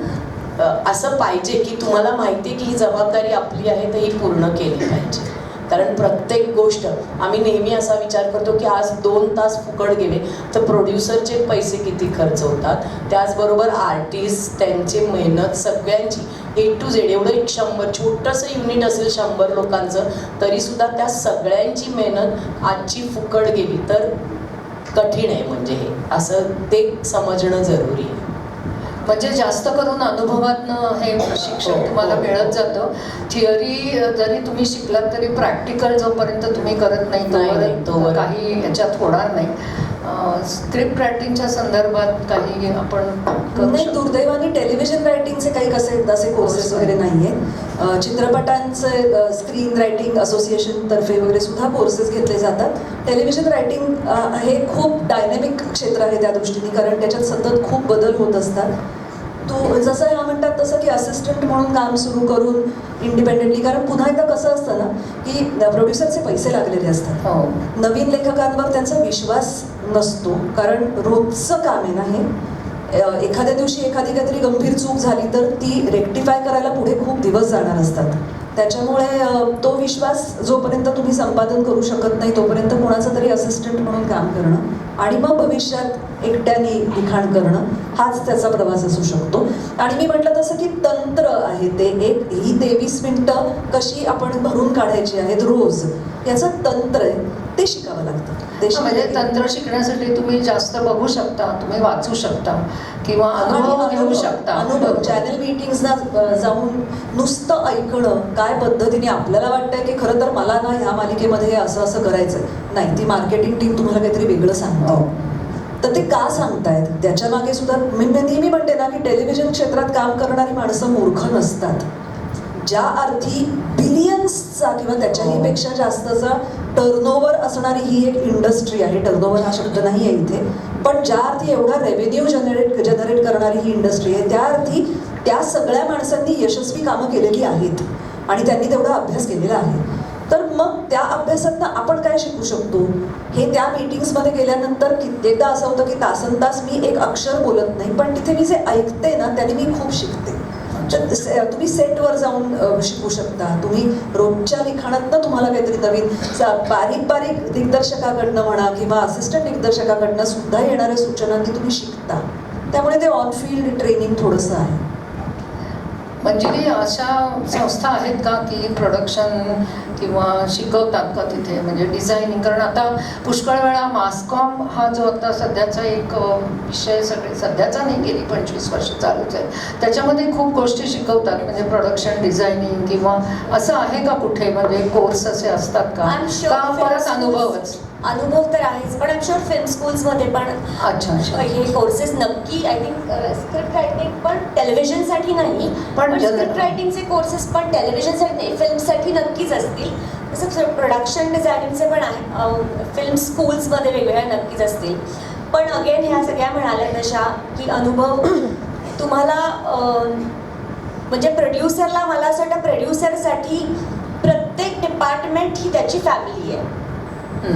असं पाहिजे की तुम्हाला माहिती आहे की ही जबाबदारी आपली आहे तर ही पूर्ण केली पाहिजे. कारण प्रत्येक गोष्ट आम्ही नेहमी असा विचार करतो की आज 2 तास फुकट गेले तर प्रोड्युसरचे पैसे किती खर्च होतात, त्याचबरोबर आर्टिस्ट त्यांची मेहनत सगळ्यांची A to Z एवढं एक 100 छोटंसं युनिट असेल 100 लोकांचं तरीसुद्धा त्या सगळ्यांची मेहनत आजची फुकट गेली तर कठीण आहे. म्हणजे हे असं ते समजणं जरुरी आहे. म्हणजे जास्त करून अनुभवातनं हे शिक्षण तुम्हाला मिळत जातं. थिअरी जरी तुम्ही शिकलात तरी प्रॅक्टिकल जोपर्यंत तुम्ही करत नाही तोपर्यंत काही याच्यात होणार नाही. स्क्रिप्ट रायटिंगच्या संदर्भात काही आपण करू नाही, शकतो? दुर्दैवाने टेलिव्हिजन रायटिंगचे काही असे कोर्सेस वगैरे नाही आहेत. चित्रपटांचे स्क्रीन रायटिंग असोसिएशन तर्फे वगैरे सुद्धा कोर्सेस घेतले जातात. टेलिव्हिजन रायटिंग हे खूप डायनॅमिक क्षेत्र आहे त्या दृष्टीने, कारण त्याच्यात सतत खूप बदल होत असतात. तो जसं ह्या म्हणतात तसं की असिस्टंट म्हणून काम सुरू करून इंडिपेंडेंटली, कारण पुन्हा एकदा कसं असतं ना की प्रोड्युसरचे पैसे लागलेले असतात. हो. नवीन लेखकांवर त्यांचा विश्वास नसतो, कारण रोजचं काम आहे ना हे. एखाद्या दिवशी एखादी काहीतरी गंभीर चूक झाली तर ती रेक्टिफाय करायला पुढे खूप दिवस जाणार असतात. त्याच्यामुळे तो विश्वास जोपर्यंत तुम्ही संपादन करू शकत नाही तोपर्यंत कोणाचं तरी असिस्टंट म्हणून काम करणं आणि मग भविष्यात एकट्याने लिखाण करणं हाच त्याचा प्रवास असू शकतो. आणि मी म्हटलं तसं की तंत्र आहे ते एक, ही 23 मिनिटं कशी आपण भरून काढायची आहेत रोज, याचं तंत्र आहे, ते शिकावं लागतं. ते म्हणजे शिकलं की- तंत्र शिकण्यासाठी तुम्ही जास्त बघू शकता, तुम्ही वाचू शकता किंवा अनुभव घेऊ शकता. अनुभव चॅनल मीटिंग्सना जाऊन नुसतं ऐकणं, काय पद्धतीने आपल्याला वाटतंय की खरं तर मला ना ह्या मालिकेमध्ये हे असं असं करायचं नाही, ती मार्केटिंग टीम तुम्हाला काहीतरी वेगळं सांगते. हो. तर ते का सांगतायत त्याच्या मागे सुद्धा मी नेहमी म्हणते ना की टेलिव्हिजन क्षेत्रात काम करणारी माणसं मूर्ख नसतात. ज्या अर्थी बिलियन्सचा किंवा त्याच्याही पेक्षा जास्तचा टर्नओव्हर असणारी ही एक इंडस्ट्री आहे, टर्नओव्हर हा शब्द नाही आहे इथे, पण ज्या अर्थी एवढा रेव्हेन्यू जनरेट करणारी ही इंडस्ट्री आहे, त्या अर्थी त्या सगळ्या माणसांनी यशस्वी कामं केलेली आहेत आणि त्यांनी तेवढा अभ्यास केलेला आहे. तर मग त्या अभ्यासातनं आपण काय शिकू शकतो हे त्या मीटिंग्समध्ये गेल्यानंतर कित्येकदा असं होतं की तासनतास मी एक अक्षर बोलत नाही, पण तिथे मी जे ऐकते ना त्याने मी खूप शिकते. तर तुम्ही सेटवर जाऊन शिकू शकता, तुम्ही रोजच्या लिखाणातनं तुम्हाला काहीतरी नवीन बारीक बारीक दिग्दर्शकाकडनं म्हणा किंवा असिस्टंट दिग्दर्शकाकडनं सुद्धा येणाऱ्या सूचनांनी तुम्ही शिकता. त्यामुळे ते ऑन फील्ड ट्रेनिंग थोडंसं आहे. म्हणजे अशा संस्था आहेत का की प्रोडक्शन किंवा शिकवतात का तिथे, म्हणजे डिझायनिंग? कारण आता पुष्कळ वेळा मासकॉम हा जो आता सध्याचा एक विषय, सध्याचा नाही, गेली 25 वर्ष चालूच आहे, त्याच्यामध्ये खूप गोष्टी शिकवतात, म्हणजे प्रोडक्शन डिझायनिंग किंवा असं आहे का कुठे, म्हणजे कोर्स असे असतात का? I'm sure का परत film अनुभवच? अनुभव तर आहेच, पण आय एम शुअर फिल्म स्कूल्समध्ये पण अच्छा अच्छा. हे कोर्सेस नक्की, आय थिंक स्क्रिप्ट रायटिंग पण टेलिव्हिजनसाठी नाही, पण स्क्रिप्ट रायटिंगचे कोर्सेस पण टेलिव्हिजनसाठी नाही, फिल्मसाठी नक्कीच असतील. तसं प्रोडक्शन डिझायनिंगचे पण आहे, फिल्म स्कूल्समध्ये वेगवेगळ्या नक्कीच असतील. पण अगेन ह्या सगळ्या म्हणाल्या तशा की अनुभव तुम्हाला म्हणजे प्रोड्युसरला, मला असं वाटतं प्रोड्युसरसाठी प्रत्येक डिपार्टमेंट ही त्याची फॅमिली आहे.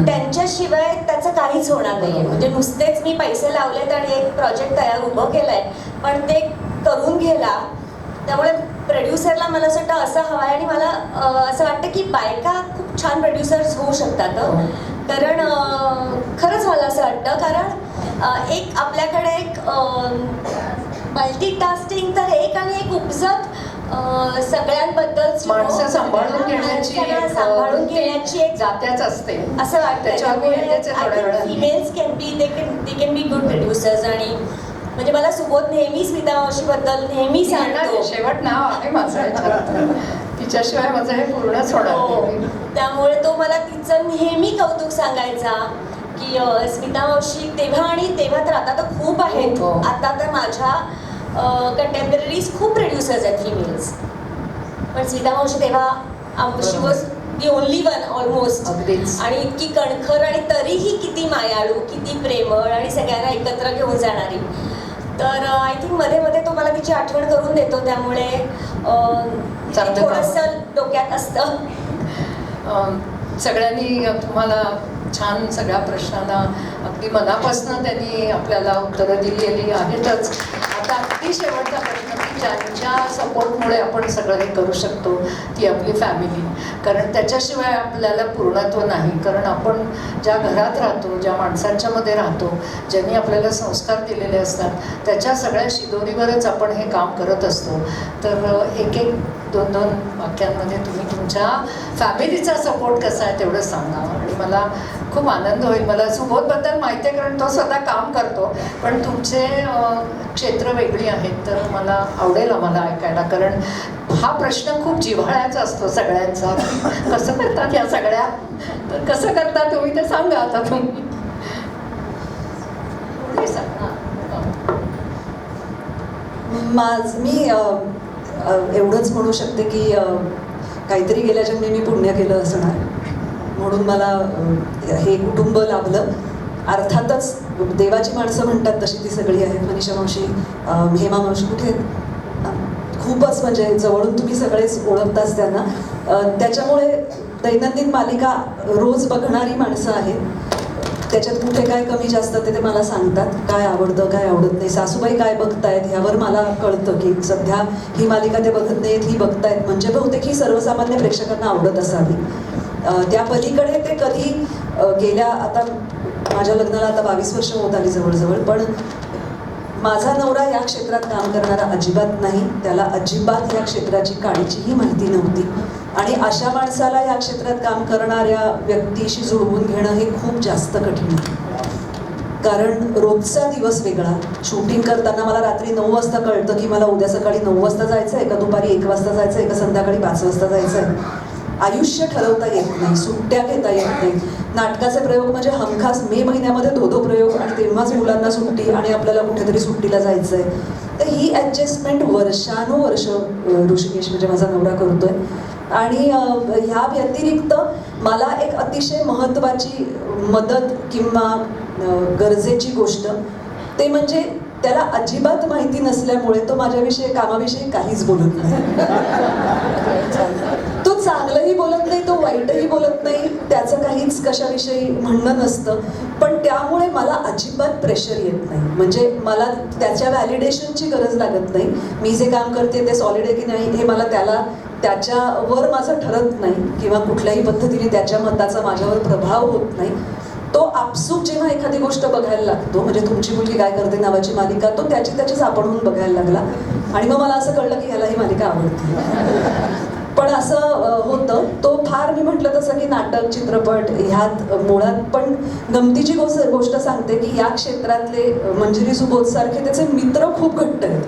त्यांच्याशिवाय त्याचं काहीच होणार नाहीये. म्हणजे नुसतेच मी पैसे लावलेत आणि एक प्रोजेक्ट तयार उभं केलंय, पण ते करून गेला. त्यामुळे प्रोड्युसरला मला असं वाटतं असं हवं आहे. आणि मला असं वाटतं की बायका खूप छान प्रोड्युसर्स होऊ शकतात, कारण खरंच मला असं वाटतं, कारण एक आपल्याकडे एक मल्टीटास्किंग तर एक आणि एक उपजत सगळ्यांबद्दल माणसं सांभाळून घेण्याची एक जात्याच असते असं वाटतं. त्याच्यामुळे females can be they can be good producers. आणि म्हणजे मला सुबोध नेहमी स्मिता मावशीबद्दल नेहमी सांगतो, शेवट नाव आहे माझं, तिच्याशिवाय माझं हे पूर्णच होणार. त्यामुळे तो मला तिचं नेहमी कौतुक सांगायचा की स्मिता मावशी तेव्हा, आणि तेव्हा तर आता तर खूप आहेत, आता तर माझ्या कंटेम्पररीज खूप प्रोड्युसर्स आहेत फिमेल्स, पण स्मिता मावशी तेव्हा she was the only one almost. आणि इतकी कणखर आणि तरीही किती मायाळू, किती प्रेमळ आणि सगळ्यांना एकत्र घेऊन जाणारी. तर आय थिंक मध्ये मध्ये तो मला तिची आठवण करून देतो, त्यामुळे थोडंसं डोक्यात असतं. सगळ्यांनी तुम्हाला छान सगळ्या प्रश्नांना अगदी मनापासून त्यांनी आपल्याला उत्तरं दिलेली आहेतच. आता अगदी शेवटचा प्रश्न की ज्यांच्या सपोर्टमुळे आपण सगळं हे करू शकतो ती आपली फॅमिली, कारण त्याच्याशिवाय आपल्याला पूर्णत्व नाही. कारण आपण ज्या घरात राहतो, ज्या माणसांच्या मध्ये राहतो, ज्यांनी आपल्याला संस्कार दिलेले असतात, त्याच्या सगळ्या शिदोरीवरच आपण हे काम करत असतो. तर एक एक दोन दोन वाक्यांमध्ये तुम्ही तुमच्या फॅमिलीचा सपोर्ट कसा आहे तेवढं सांगा. आणि मला खूप आनंद होईल. मला सुबोधबद्दल माहिती आहे, कारण तो स्वतः काम करतो, पण तुमचे क्षेत्र वेगळी आहेत, तर मला आवडेल आम्हाला ऐकायला, कारण हा प्रश्न खूप जिव्हाळ्याचा असतो सगळ्यांचा. कसं करतात या सगळ्या, तर कसं करता तुम्ही ते सांगा आता तुम्ही. तुम्ही सांगा. मी एवढंच म्हणू शकते की काहीतरी गेल्या जन्मी मी पुण्य केलं असणार, म्हणून मला हे कुटुंब लाभलं. अर्थातच देवाची माणसं म्हणतात तशी ती सगळी आहेत. मनीषा मावशी, हेमा मावशी कुठे आहेत? खूपच म्हणजे जवळून तुम्ही सगळेच ओळखताच त्यांना. त्याच्यामुळे दैनंदिन मालिका रोज बघणारी माणसं आहेत. त्याच्यात कुठे काय कमी जास्त ते मला सांगतात, काय आवडतं काय आवडत नाही, सासूबाई काय बघतायत ह्यावर मला कळतं की सध्या ही मालिका ते बघत नाहीत, ही बघतायत, म्हणजे बहुतेक ही सर्वसामान्य प्रेक्षकांना आवडत असावी. त्या पलीकडे ते कधी गेल्या, आता माझ्या लग्नाला आता 22 वर्ष होत आली जवळजवळ, पण माझा नवरा या क्षेत्रात काम करणारा अजिबात नाही, त्याला अजिबात या क्षेत्राची काळीचीही माहिती नव्हती. आणि अशा माणसाला या क्षेत्रात काम करणाऱ्या व्यक्तीशी जुळवून घेणं हे खूप जास्त कठीण आहे. कारण रोजचा दिवस वेगळा. शूटिंग करताना मला रात्री 9 वाजता कळतं की मला उद्या सकाळी 9 वाजता जायचं आहे का, दुपारी 1 वाजता जायचं आहे का, संध्याकाळी 5 वाजता जायचं आहे. आयुष्य ठरवता येत नाही, सुट्ट्या घेता येत नाही. नाटकाचे प्रयोग म्हणजे हमखास मे महिन्यामध्ये 2 प्रयोग, आणि तेव्हाच मुलांना सुट्टी, आणि आपल्याला कुठेतरी सुट्टीला जायचं आहे. तर ही ॲडजस्टमेंट वर्षानुवर्ष ऋषिकेश म्हणजे माझा नवरा करतोय. आणि ह्या व्यतिरिक्त मला एक अतिशय महत्त्वाची मदत किंवा गरजेची गोष्ट ते म्हणजे त्याला अजिबात माहिती नसल्यामुळे तो माझ्याविषयी कामाविषयी काहीच बोलत नाही. तो चांगलंही बोलत नाही, तो वाईटही बोलत नाही, त्याचं काहीच कशाविषयी म्हणणं नसतं. पण त्यामुळे मला अजिबात प्रेशर येत नाही. म्हणजे मला त्याच्या व्हॅलिडेशनची गरज लागत नाही. मी जे काम करते ते सॉलिड आहे की नाही हे मला त्याच्यावर माझं ठरत नाही, किंवा कुठल्याही पद्धतीने त्याच्या मताचा माझ्यावर प्रभाव होत नाही. तो आपसूक जेव्हा एखादी गोष्ट बघायला लागतो, म्हणजे तुमची मुलगी काय करते नावाची मालिका, तो त्याचीच आपणहून बघायला लागला. आणि मग मला असं कळलं की ह्याला ही मालिका आवडते. पण असं होतं. तो फार, मी म्हटलं तसं की नाटक चित्रपट ह्यात मुळात, पण गमतीची गोष्ट सांगते की या क्षेत्रातले मंजिरी सुबोध सारखे त्याचे मित्र खूप घट्ट आहेत.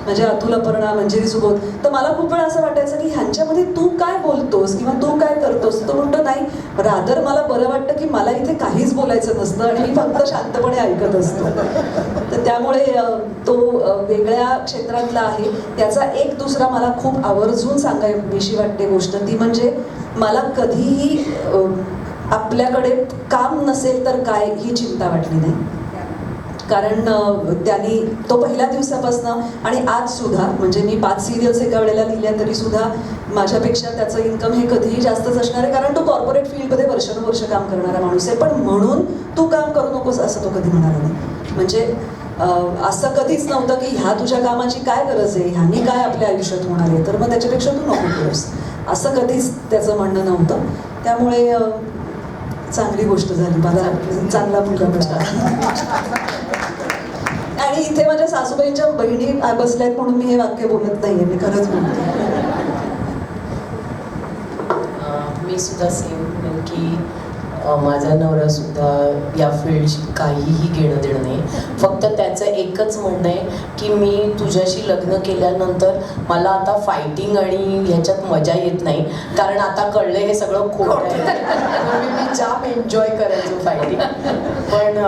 म्हणजे अतुल अपर्णा, मंजिरी सुबोध. तर मला खूप वेळा असं वाटायचं की ह्यांच्यामध्ये तू काय बोलतोस किंवा तू काय करतोस. तो म्हणतो नाही, रादर मला बरं वाटतं की मला इथे काहीच बोलायचं नसतं आणि मी फक्त शांतपणे ऐकत असतो. तर त्यामुळे तो वेगळ्या क्षेत्रातला आहे. त्याचा एक दुसरा मला खूप आवर्जून सांगावीशी वाटते गोष्ट, ती म्हणजे मला कधीही आपल्याकडे काम नसेल तर काय ही चिंता वाटली नाही. कारण त्यांनी तो पहिल्या दिवसापासून आणि आज सुद्धा, म्हणजे मी 5 सिरियल्स एका वेळेला लिहिल्या तरी सुद्धा माझ्यापेक्षा त्याचं इन्कम हे कधीही जास्तच असणार आहे. कारण तो कॉर्पोरेट फील्डमध्ये वर्षानुवर्ष काम करणारा माणूस आहे. पण म्हणून तू काम करू नकोस असं तो कधी म्हणाला नाही. म्हणजे असं कधीच नव्हतं की ह्या तुझ्या कामाची काय गरज आहे, ह्यानी काय आपल्या आयुष्यात होणार आहे, तर मग त्याच्यापेक्षा तू नको करूस, असं कधीच त्याचं म्हणणं नव्हतं. त्यामुळे चांगली गोष्ट झाली, मला चांगला मुलगा मिळाला. आणि इथे माझ्या सासूबाईंच्या बहिणी बसल्यात म्हणून मी हे वाक्य बोलत नाहीये, मी खरंच बोलते. मी सुद्धा सेम की माझा नवरा सुद्धा या फील्डशी काहीही घेणं देणं नाही. फक्त त्याचं एकच म्हणणं आहे की मी तुझ्याशी लग्न केल्यानंतर मला आता फायटिंग आणि ह्याच्यात मजा येत नाही, कारण आता कळलं हे सगळं खोटं आहे. मी जाम एन्जॉय करायचो फायटिंग. पण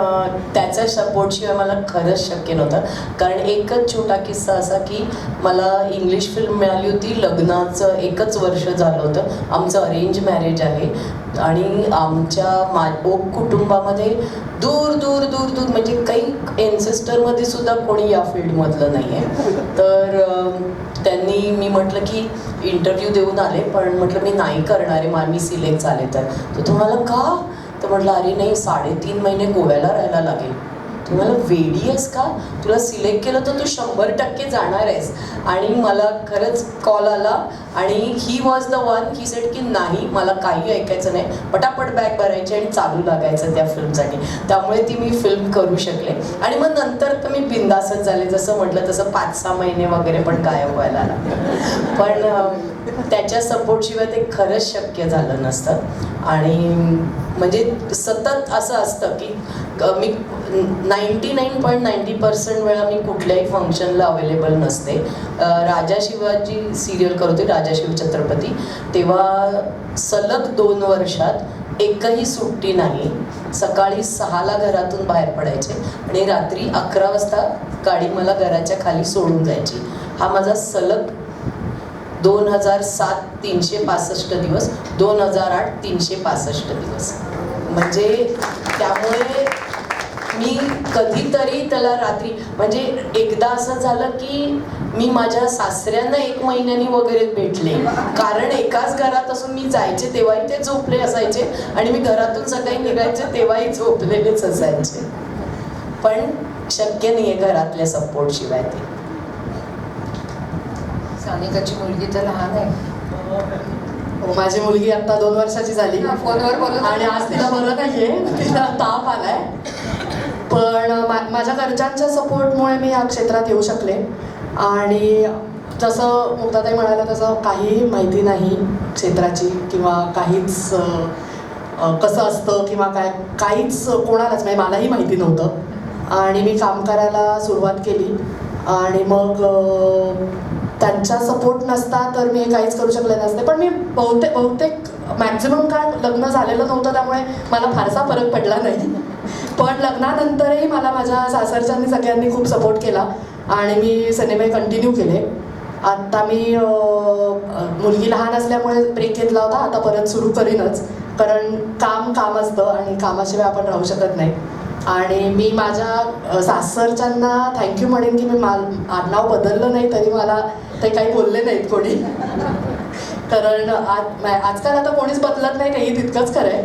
त्याच्या सपोर्टशिवाय मला खरंच शक्य नव्हतं. कारण एकच छोटा किस्सा असा की मला इंग्लिश फिल्म मिळाली होती, लग्नाचं 1च वर्ष झालं होतं. आमचं अरेंज मॅरेज आहे आणि आमच्या ओक कुटुंबामध्ये दूर दूर दूर दूर म्हणजे काही एन्सेस्टरमध्ये सुद्धा कोणी या फील्डमधलं नाही आहे. तर त्यांनी, मी म्हटलं की इंटरव्ह्यू देऊन आले, पण म्हटलं मी नाही करणार आहे, मी सिलेक्ट झाले तर. तो म्हणाला का? तर म्हटलं अरे नाही, 3.5 महिने गोव्याला राहायला लागेल. तुम्हाला वेडी आहेस का? तुला सिलेक्ट केलं तर तू 100% जाणार आहेस. आणि मला खरंच कॉल आला आणि he was the one. He said की नाही, मला काही ऐकायचं नाही, पटापट बॅग भरायची आणि चालू लागायचं त्या फिल्मसाठी. त्यामुळे ती मी फिल्म करू शकले. आणि मग नंतर तर मी बिंदासच झाले, जसं म्हटलं तसं 5-6 महिने वगैरे पण गायब व्हायला लागले. पण त्याच्या सपोर्टशिवाय ते खरंच शक्य झालं नसतं. आणि म्हणजे सतत असं असतं की मी 99.90% वेळा मी कुठल्याही फंक्शनला अवेलेबल नसते. राजा शिवाजी सिरियल करत होते, राजा शिव छत्रपती, तेव्हा सलग 2 वर्षात एकही सुट्टी नाही. सकाळी 6ला घरातून बाहेर पडायचे आणि रात्री 11 वाजता गाडी मला घराच्या खाली सोडून जायची. हा माझा सलग 2007 365 दिवस, 2008 365 दिवस. म्हणजे त्यामुळे मी कधीतरी त्याला रात्री, म्हणजे एकदा असं झालं की मी माझ्या सासऱ्यांना 1 महिन्यानी वगैरे भेटले, कारण एकाच घरात असून मी जायचे तेव्हाही ते झोपले असायचे आणि मी घरातून सकाळी निघायचे तेव्हाही झोपलेलेच असायचे. पण शक्य नाही आहे घरातल्या सपोर्ट शिवाय ते. सानिकाची मुलगी तर लहान आहे. हो, माझी मुलगी आता 2 वर्षाची झाली फोनवर बोलत आणि आज तिला बरं नाहीये, तिला ताप आलाय. पण माझ्या घरच्यांच्या सपोर्टमुळे मी या क्षेत्रात येऊ शकले. आणि जसं मुक्ताताई म्हणाल्या तसं काही माहिती नाही क्षेत्राची किंवा काहीच कसं असतं किंवा काहीच कोणालाच, म्हणजे मलाही माहिती नव्हतं. आणि मी काम करायला सुरुवात केली आणि मग त्यांचा सपोर्ट नसता तर मी काहीच करू शकले नसते. पण मी बहुतेक मॅक्झिमम काळ लग्न झालेलं नव्हतं, त्यामुळे मला फारसा फरक पडला नाही. पण लग्नानंतरही मला माझ्या सासरच्यांनी सगळ्यांनी खूप सपोर्ट केला आणि मी सिनेमे कंटिन्यू केले. आत्ता मी मुलगी लहान असल्यामुळे ब्रेक घेतला होता, आता परत सुरू करीनच, कारण काम असतं आणि कामाशिवाय आपण राहू शकत नाही. आणि मी माझ्या सासरच्यांना थँक्यू म्हणेन की मी आडनाव बदललं नाही तरी मला ते काही बोलले नाहीत कोणी. कारण आजकाल आता कोणीच बदलत नाही, तेही तितकंच खरं आहे.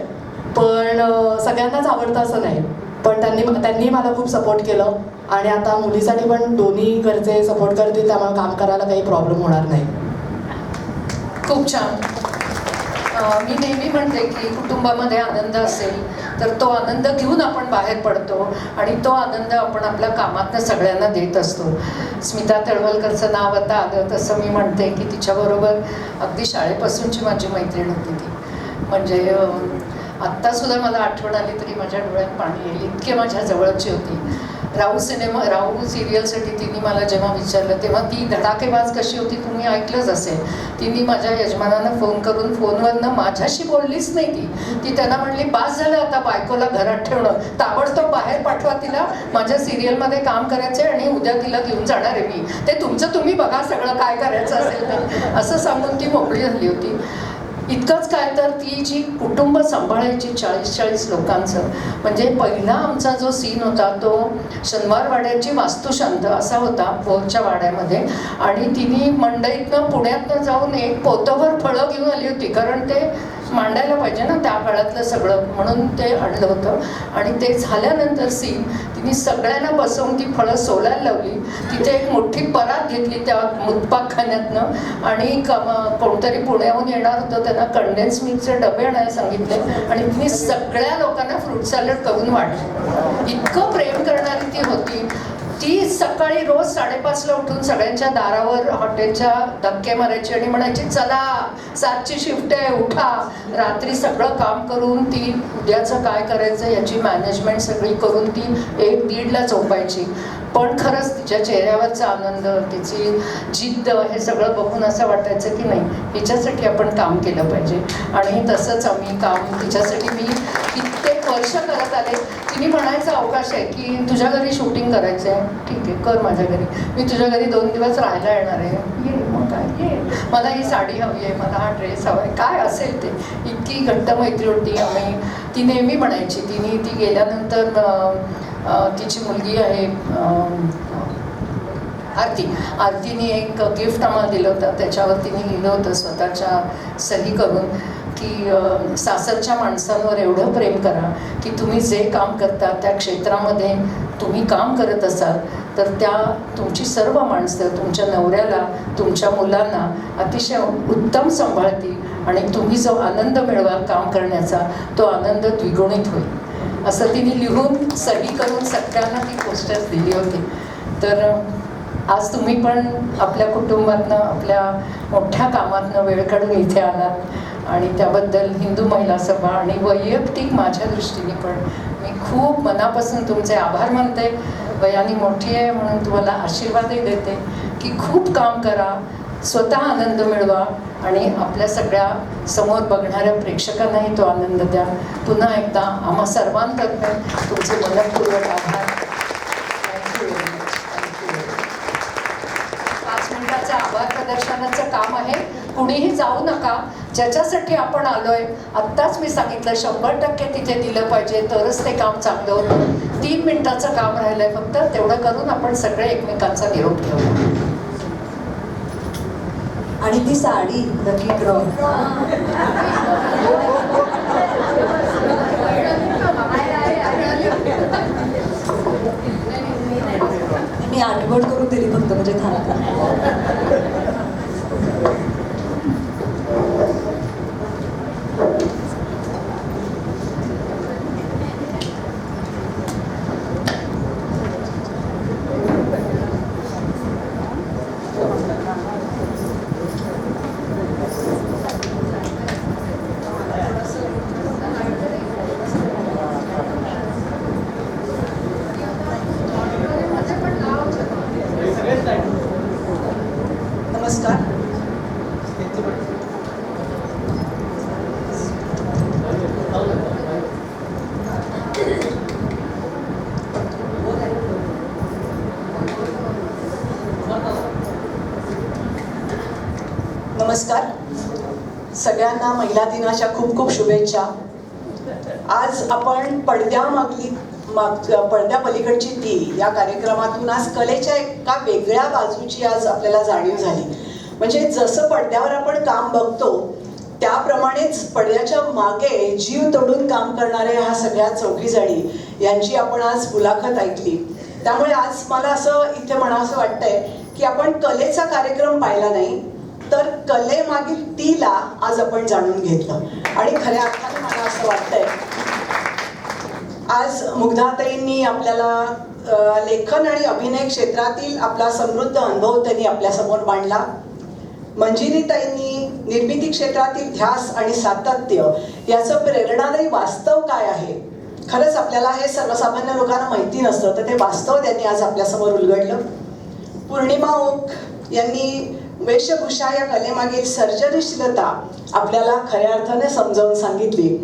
पण सगळ्यांनाच आवडतं असं नाही. पण त्यांनी मला खूप सपोर्ट केलं आणि आता मुलीसाठी पण दोन्ही घरचे सपोर्ट करतील, त्यामुळे काम करायला काही प्रॉब्लेम होणार नाही. खूप छान. मी नेहमी म्हणते की कुटुंबामध्ये आनंद असेल तर तो आनंद घेऊन आपण बाहेर पडतो आणि तो आनंद आपण आपल्या कामातनं सगळ्यांना देत असतो. स्मिता तळवलकरचं नाव आता आलं तसं मी म्हणते की तिच्याबरोबर अगदी शाळेपासूनची माझी मैत्रीण होती ती. म्हणजे आत्तासुद्धा मला आठवण आली तरी माझ्या डोळ्यात पाणी येईल, इतके माझ्या जवळची होती. राहू सिरियलसाठी तिने मला जेव्हा विचारलं तेव्हा ती धडाकेबाज कशी होती तुम्ही ऐकलंच असेल. तिने माझ्या यजमानांना फोन करून फोनवरनं माझ्याशी बोललीच नाही. ती त्यांना म्हणली बास झालं आता बायकोला घरात ठेवणं, ताबडतोब बाहेर पाठवा तिला, माझ्या सिरियलमध्ये काम करायचं आहे आणि उद्या तिला घेऊन जाणार आहे मी, ते तुमचं तुम्ही बघा सगळं काय करायचं असेल ते, असं सांगून ती मोकळी झाली होती. इतकंच काय तर ती जी कुटुंब सांभाळायची 40 लोकांचं. म्हणजे पहिला आमचा जो सीन होता तो शनिवार वाड्याची वास्तुशांत असा होता भोरच्या वाड्यामध्ये. आणि तिने मंडईतनं पुण्यातनं जाऊन एक पोतभर फळं घेऊन आली होती, कारण ते मांडायला पाहिजे ना त्या काळातलं सगळं, म्हणून ते आणलं होतं. आणि ते झाल्यानंतर सीन तिने सगळ्यांना बसवून ती फळं सोलायला लावली. तिथे एक मोठी परात घेतली त्या मुतपाकखान्यातनं आणि कोणतरी पुण्याहून येणार होतं, त्यांना कंडेन्स मिल्कचे डबे आणायला सांगितले आणि तिने सगळ्या लोकांना फ्रूट सॅलड करून वाटलं. इतकं प्रेम करणारी ती होती. ती सकाळी रोज 5:30ला उठून सगळ्यांच्या दारावर हॉटेलच्या धक्के मारायची आणि म्हणायची चला 7ची शिफ्ट आहे उठा. रात्री सगळं काम करून ती उद्याचं काय करायचं याची मॅनेजमेंट सगळी करून ती 1-1:30ला झोपायची. पण खरंच तिच्या चेहऱ्यावरचा आनंद, तिची जिद्द हे सगळं बघून असं वाटायचं की नाही हिच्यासाठी आपण काम केलं पाहिजे. आणि तसंच आम्ही काम तिच्यासाठी मी कित्येक वर्ष करत आले. तिने म्हणायचा अवकाश आहे की तुझ्या घरी शूटिंग करायचं आहे, ठीक आहे कर माझ्या घरी, मी तुझ्या घरी 2 दिवस राहायला येणार आहे, ये मग काय ये, मला ही साडी हवी आहे, मला हा ड्रेस हवा आहे, काय असेल ते. इतकी घट्ट मैत्री होती आम्ही. ती नेहमी म्हणायची. ती गेल्यानंतर तिची मुलगी आहे आरतीने एक गिफ्ट आम्हाला दिलं होतं, त्याच्यावर तिने लिहिलं होतं स्वतःच्या सही करून की सासरच्या माणसांवर एवढं प्रेम करा की तुम्ही जे काम करता त्या क्षेत्रामध्ये तुम्ही काम करत असाल तर तुमची सर्व माणसं तुमच्या नवऱ्याला तुमच्या मुलांना अतिशय उत्तम सांभाळतील आणि तुम्ही जो आनंद मिळवाल काम करण्याचा तो आनंद द्विगुणित होईल, असं तिने लिहून सही करून सगळ्यांना ती पोस्टर्स दिली होती. तर आज तुम्ही पण आपल्या कुटुंबातनं आपल्या मोठ्या कामातनं वेळ काढून इथे आलात आणि त्याबद्दल हिंदू महिला सभा आणि वैयक्तिक माझ्या दृष्टीने पण मी खूप मनापासून तुमचे आभार मानते. वयाने मोठी आहे म्हणून तुम्हाला आशीर्वादही देते की खूप काम करा, स्वतः आनंद मिळवा आणि आपल्या सगळ्या समोर बघणाऱ्या प्रेक्षकांनाही तो आनंद द्या. पुन्हा एकदा आम्हा सर्वांतर्फे तुमचे मनपूर्वक आभार. Thank you very much. थँक्यू. 5 मिनिटाचं आभार प्रदर्शनाचं काम आहे. कुणीही जाऊ नका. ज्याच्यासाठी आपण आलोय, आत्ताच मी सांगितलं 100% तिथे दिलं पाहिजे तरच ते काम चांगलं होतं. 3 मिनिटाचं काम राहिलंय फक्त, तेवढं करून आपण सगळे एकमेकांचा निरोप घेऊया. आणि ती साडी नक्की ड्रॉ. मी आठवण करून दिली फक्त, म्हणजे थांबता. नमस्कार. नमस्कार. सगळ्यांना महिला दिनाच्या खूप खूप शुभेच्छा. आज आपण पडद्या पलीकडची ती या कार्यक्रमातून आज कलेच्या एका वेगळ्या बाजूची आज आपल्याला जाणीव झाली. म्हणजे जसं पडद्यावर आपण काम बघतो त्याप्रमाणेच पडद्याच्या मागे जीव तोडून काम करणारे ह्या सगळ्या चौघीजणी यांची आपण आज मुलाखत ऐकली. त्यामुळे आज मला असं इथे म्हणावंसं वाटतंय की आपण कलेचा कार्यक्रम पाहिला नाही तर कलेमागील तीला आज आपण जाणून घेतलं. आणि खऱ्या अर्थाने मला असं वाटतंय आज मुग्धाताईंनी आपल्याला लेखन आणि अभिनय क्षेत्रातील आपला समृद्ध अनुभव त्यांनी आपल्यासमोर मांडला. मंजिरीताईंनी निर्मिती क्षेत्रातील ध्यास आणि सातत्य याचं प्रेरणादायी वास्तव काय आहे, खरंच आपल्याला हे सर्वसामान्य लोकांना माहिती नसतं, तर ते वास्तव त्यांनी आज आपल्यासमोर उलगडलं. पौर्णिमा ओक यांनी वेशभूषा या कलेमागील सर्जनशीलता आपल्याला खऱ्या अर्थाने समजावून सांगितली.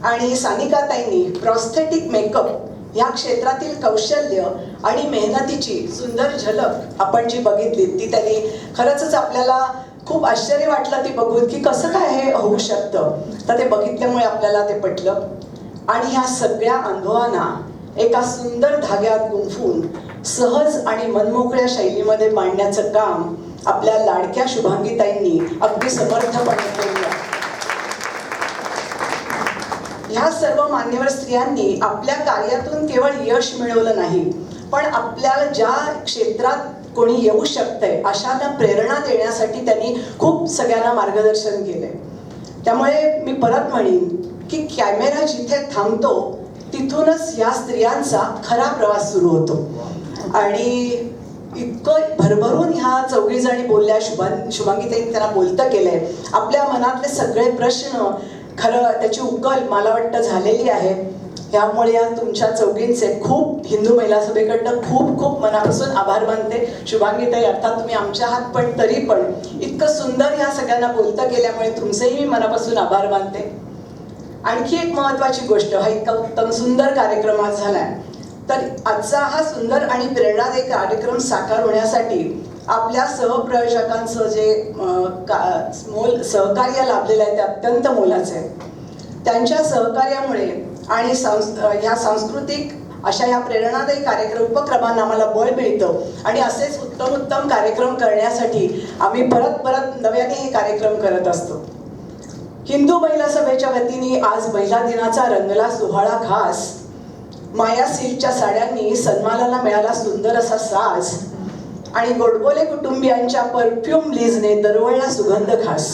आणि सानिकाताईंनी प्रॉस्थेटिक मेकअप या क्षेत्रातील कौशल्य आणि मेहनतीची सुंदर झलक आपण जी बघितली ती त्यांनी खरंच आपल्याला खूप आश्चर्य वाटलं ती बघून की कसं काय हे होऊ शकतं. तर ते बघितल्यामुळे आपल्याला ते पटलं. आणि ह्या सगळ्या अनुभवांना एका सुंदर धाग्यात गुंफून सहज आणि मनमोकळ्या शैलीमध्ये मांडण्याचं काम आपल्या लाडक्या शुभांगीताईंनी अगदी समर्थपणे केलं. ह्या सर्व मान्यवर स्त्रियांनी आपल्या कार्यातून केवळ यश मिळवलं नाही, पण आपल्याला ज्या क्षेत्रात कोणी येऊ शकतंय अशांना प्रेरणा देण्यासाठी त्यांनी खूप सगळ्यांना मार्गदर्शन केलंय. त्यामुळे मी परत म्हणेन की कॅमेरा जिथे थांबतो तिथूनच ह्या स्त्रियांचा खरा प्रवास सुरू होतो. आणि इतकं भरभरून ह्या चौघीजणी बोलल्या. शुभांगीताईंनी त्यांना बोलतं केलंय. आपल्या मनातले सगळे प्रश्न खरं त्याची उकल मला वाटतं झालेली आहे. त्यामुळे या तुमच्या चौघींचे खूप हिंदू महिला सभेकडनं खूप खूप मनापासून आभार मानते. शुभांगीताई अर्थात तुम्ही आमच्या आहात, पण तरी पण इतकं सुंदर ह्या सगळ्यांना बोलतं केल्यामुळे तुमचेही मी मनापासून आभार मानते. आणखी एक महत्त्वाची गोष्ट, हा इतका उत्तम सुंदर कार्यक्रम आज झालाय, तर आजचा हा सुंदर आणि प्रेरणादायी कार्यक्रम साकार होण्यासाठी आपल्या सहप्रयोजकांचं जे सहकार्य लाभलेलं आहे ते अत्यंत मोलाचं आहे. त्यांच्या सहकार्यामुळे आणि ह्या सांस्कृतिक अशा ह्या प्रेरणादायी उपक्रमांना आम्हाला बळ मिळतं. आणि असेच उत्तम उत्तम कार्यक्रम करण्यासाठी आम्ही परत परत नव्याने हे कार्यक्रम करत असतो. हिंदू महिला सभेच्या वतीने आज महिला दिनाचा रंगला सोहळा खास. माया सिल्कच्या साड्यांनी सन्मानाला मिळाला सुंदर असा साज. आणि गोडबोले कुटुंबियांच्या परफ्यूम लीजने दरवळला सुगंध खास.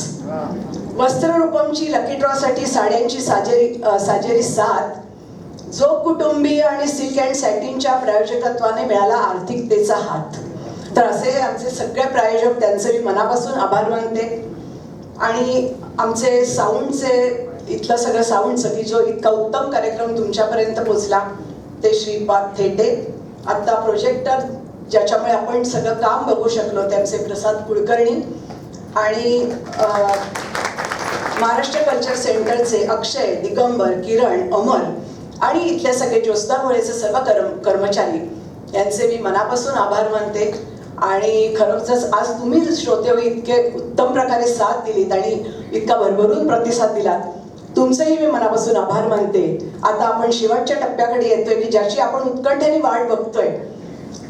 वस्त्ररूपमची लकी ड्रॉसाठी साड्यांची साजेरी साथ. जो कुटुंबीय आणि सिल्क अँड सॅटिनच्या प्रायोजकत्वाने मिळाला आर्थिकतेचा हात. तर असे आमचे सगळे प्रायोजक, त्यांचे मी मनापासून आभार मानते. आणि आमचे साऊंडचे इथलं सगळं साऊंडचं की जो इतका उत्तम कार्यक्रम तुमच्यापर्यंत पोचला ते श्रीपाद थेटे. आत्ता प्रोजेक्टर ज्याच्यामुळे आपण सगळं काम बघू शकलो त्यांचे प्रसाद कुलकर्णी आणि महाराष्ट्र कल्चर सेंटरचे अक्षय, दिगंबर, किरण, अमर आणि इथले सगळे ज्योत्स्ना भोळेचे सर्व कर्मचारी यांचे मी मनापासून आभार मानते. आणि खरंच आज तुम्ही श्रोते हो इतके उत्तम प्रकारे साथ दिलीत आणि इतका भरभरून प्रतिसाद दिलात, तुमचेही मी मनापासून आभार मानते. आता आपण शेवटच्या टप्प्याकडे येतोय की ज्याची आपण उत्कंठेने वाट बघतोय,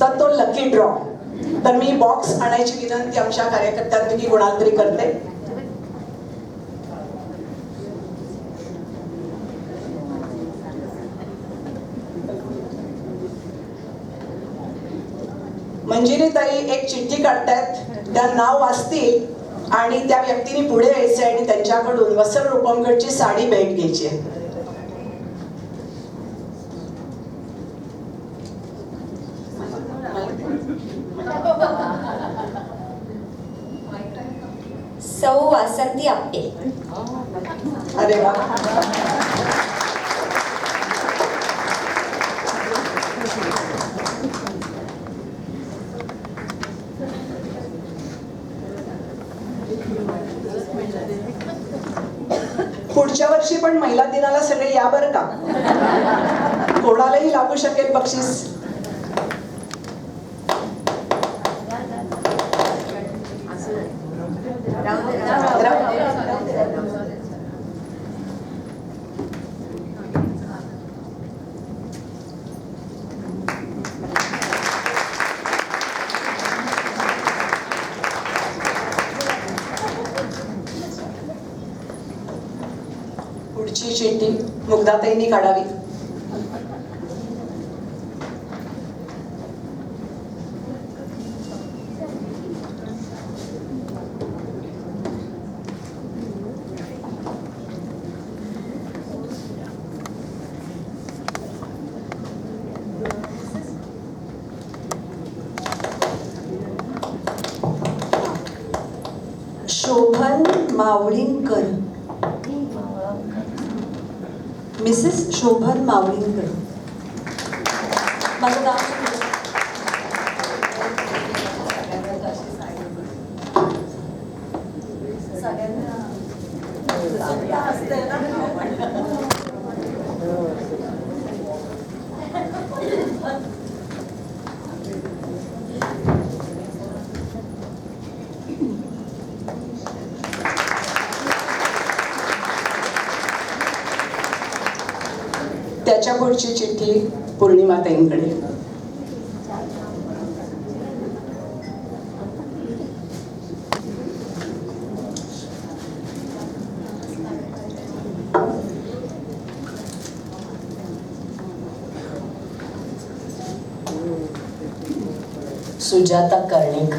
तर तो लकी ड्रॉ. तर मी बॉक्स आणायची विनंती आमच्या कार्यकर्त्यांपैकी कोणाला तरी करते. मंजिरी ताई एक चिठ्ठी काढतायत, त्या नाव वाचतील आणि त्या व्यक्तीने पुढे यायचे आणि त्यांच्याकडून वसंत रूपमकडची साडी भेट घ्यायची आहे. सौ वासंती आपटे. अरे वा. पुढच्या वर्षी पण महिला दिनाला सगळे या बरं का, कोणालाही लागू शकेल बक्षीस. पुढची चिठ्ठी मुग्धाताईंनी काढावी. शोभन मावळींकर. मिसेस शोभन मावळींकर. माझं नाव त्याच्या पुढची चिठ्ठी पौर्णिमाताईंकडे. सुजाता कर्णिक.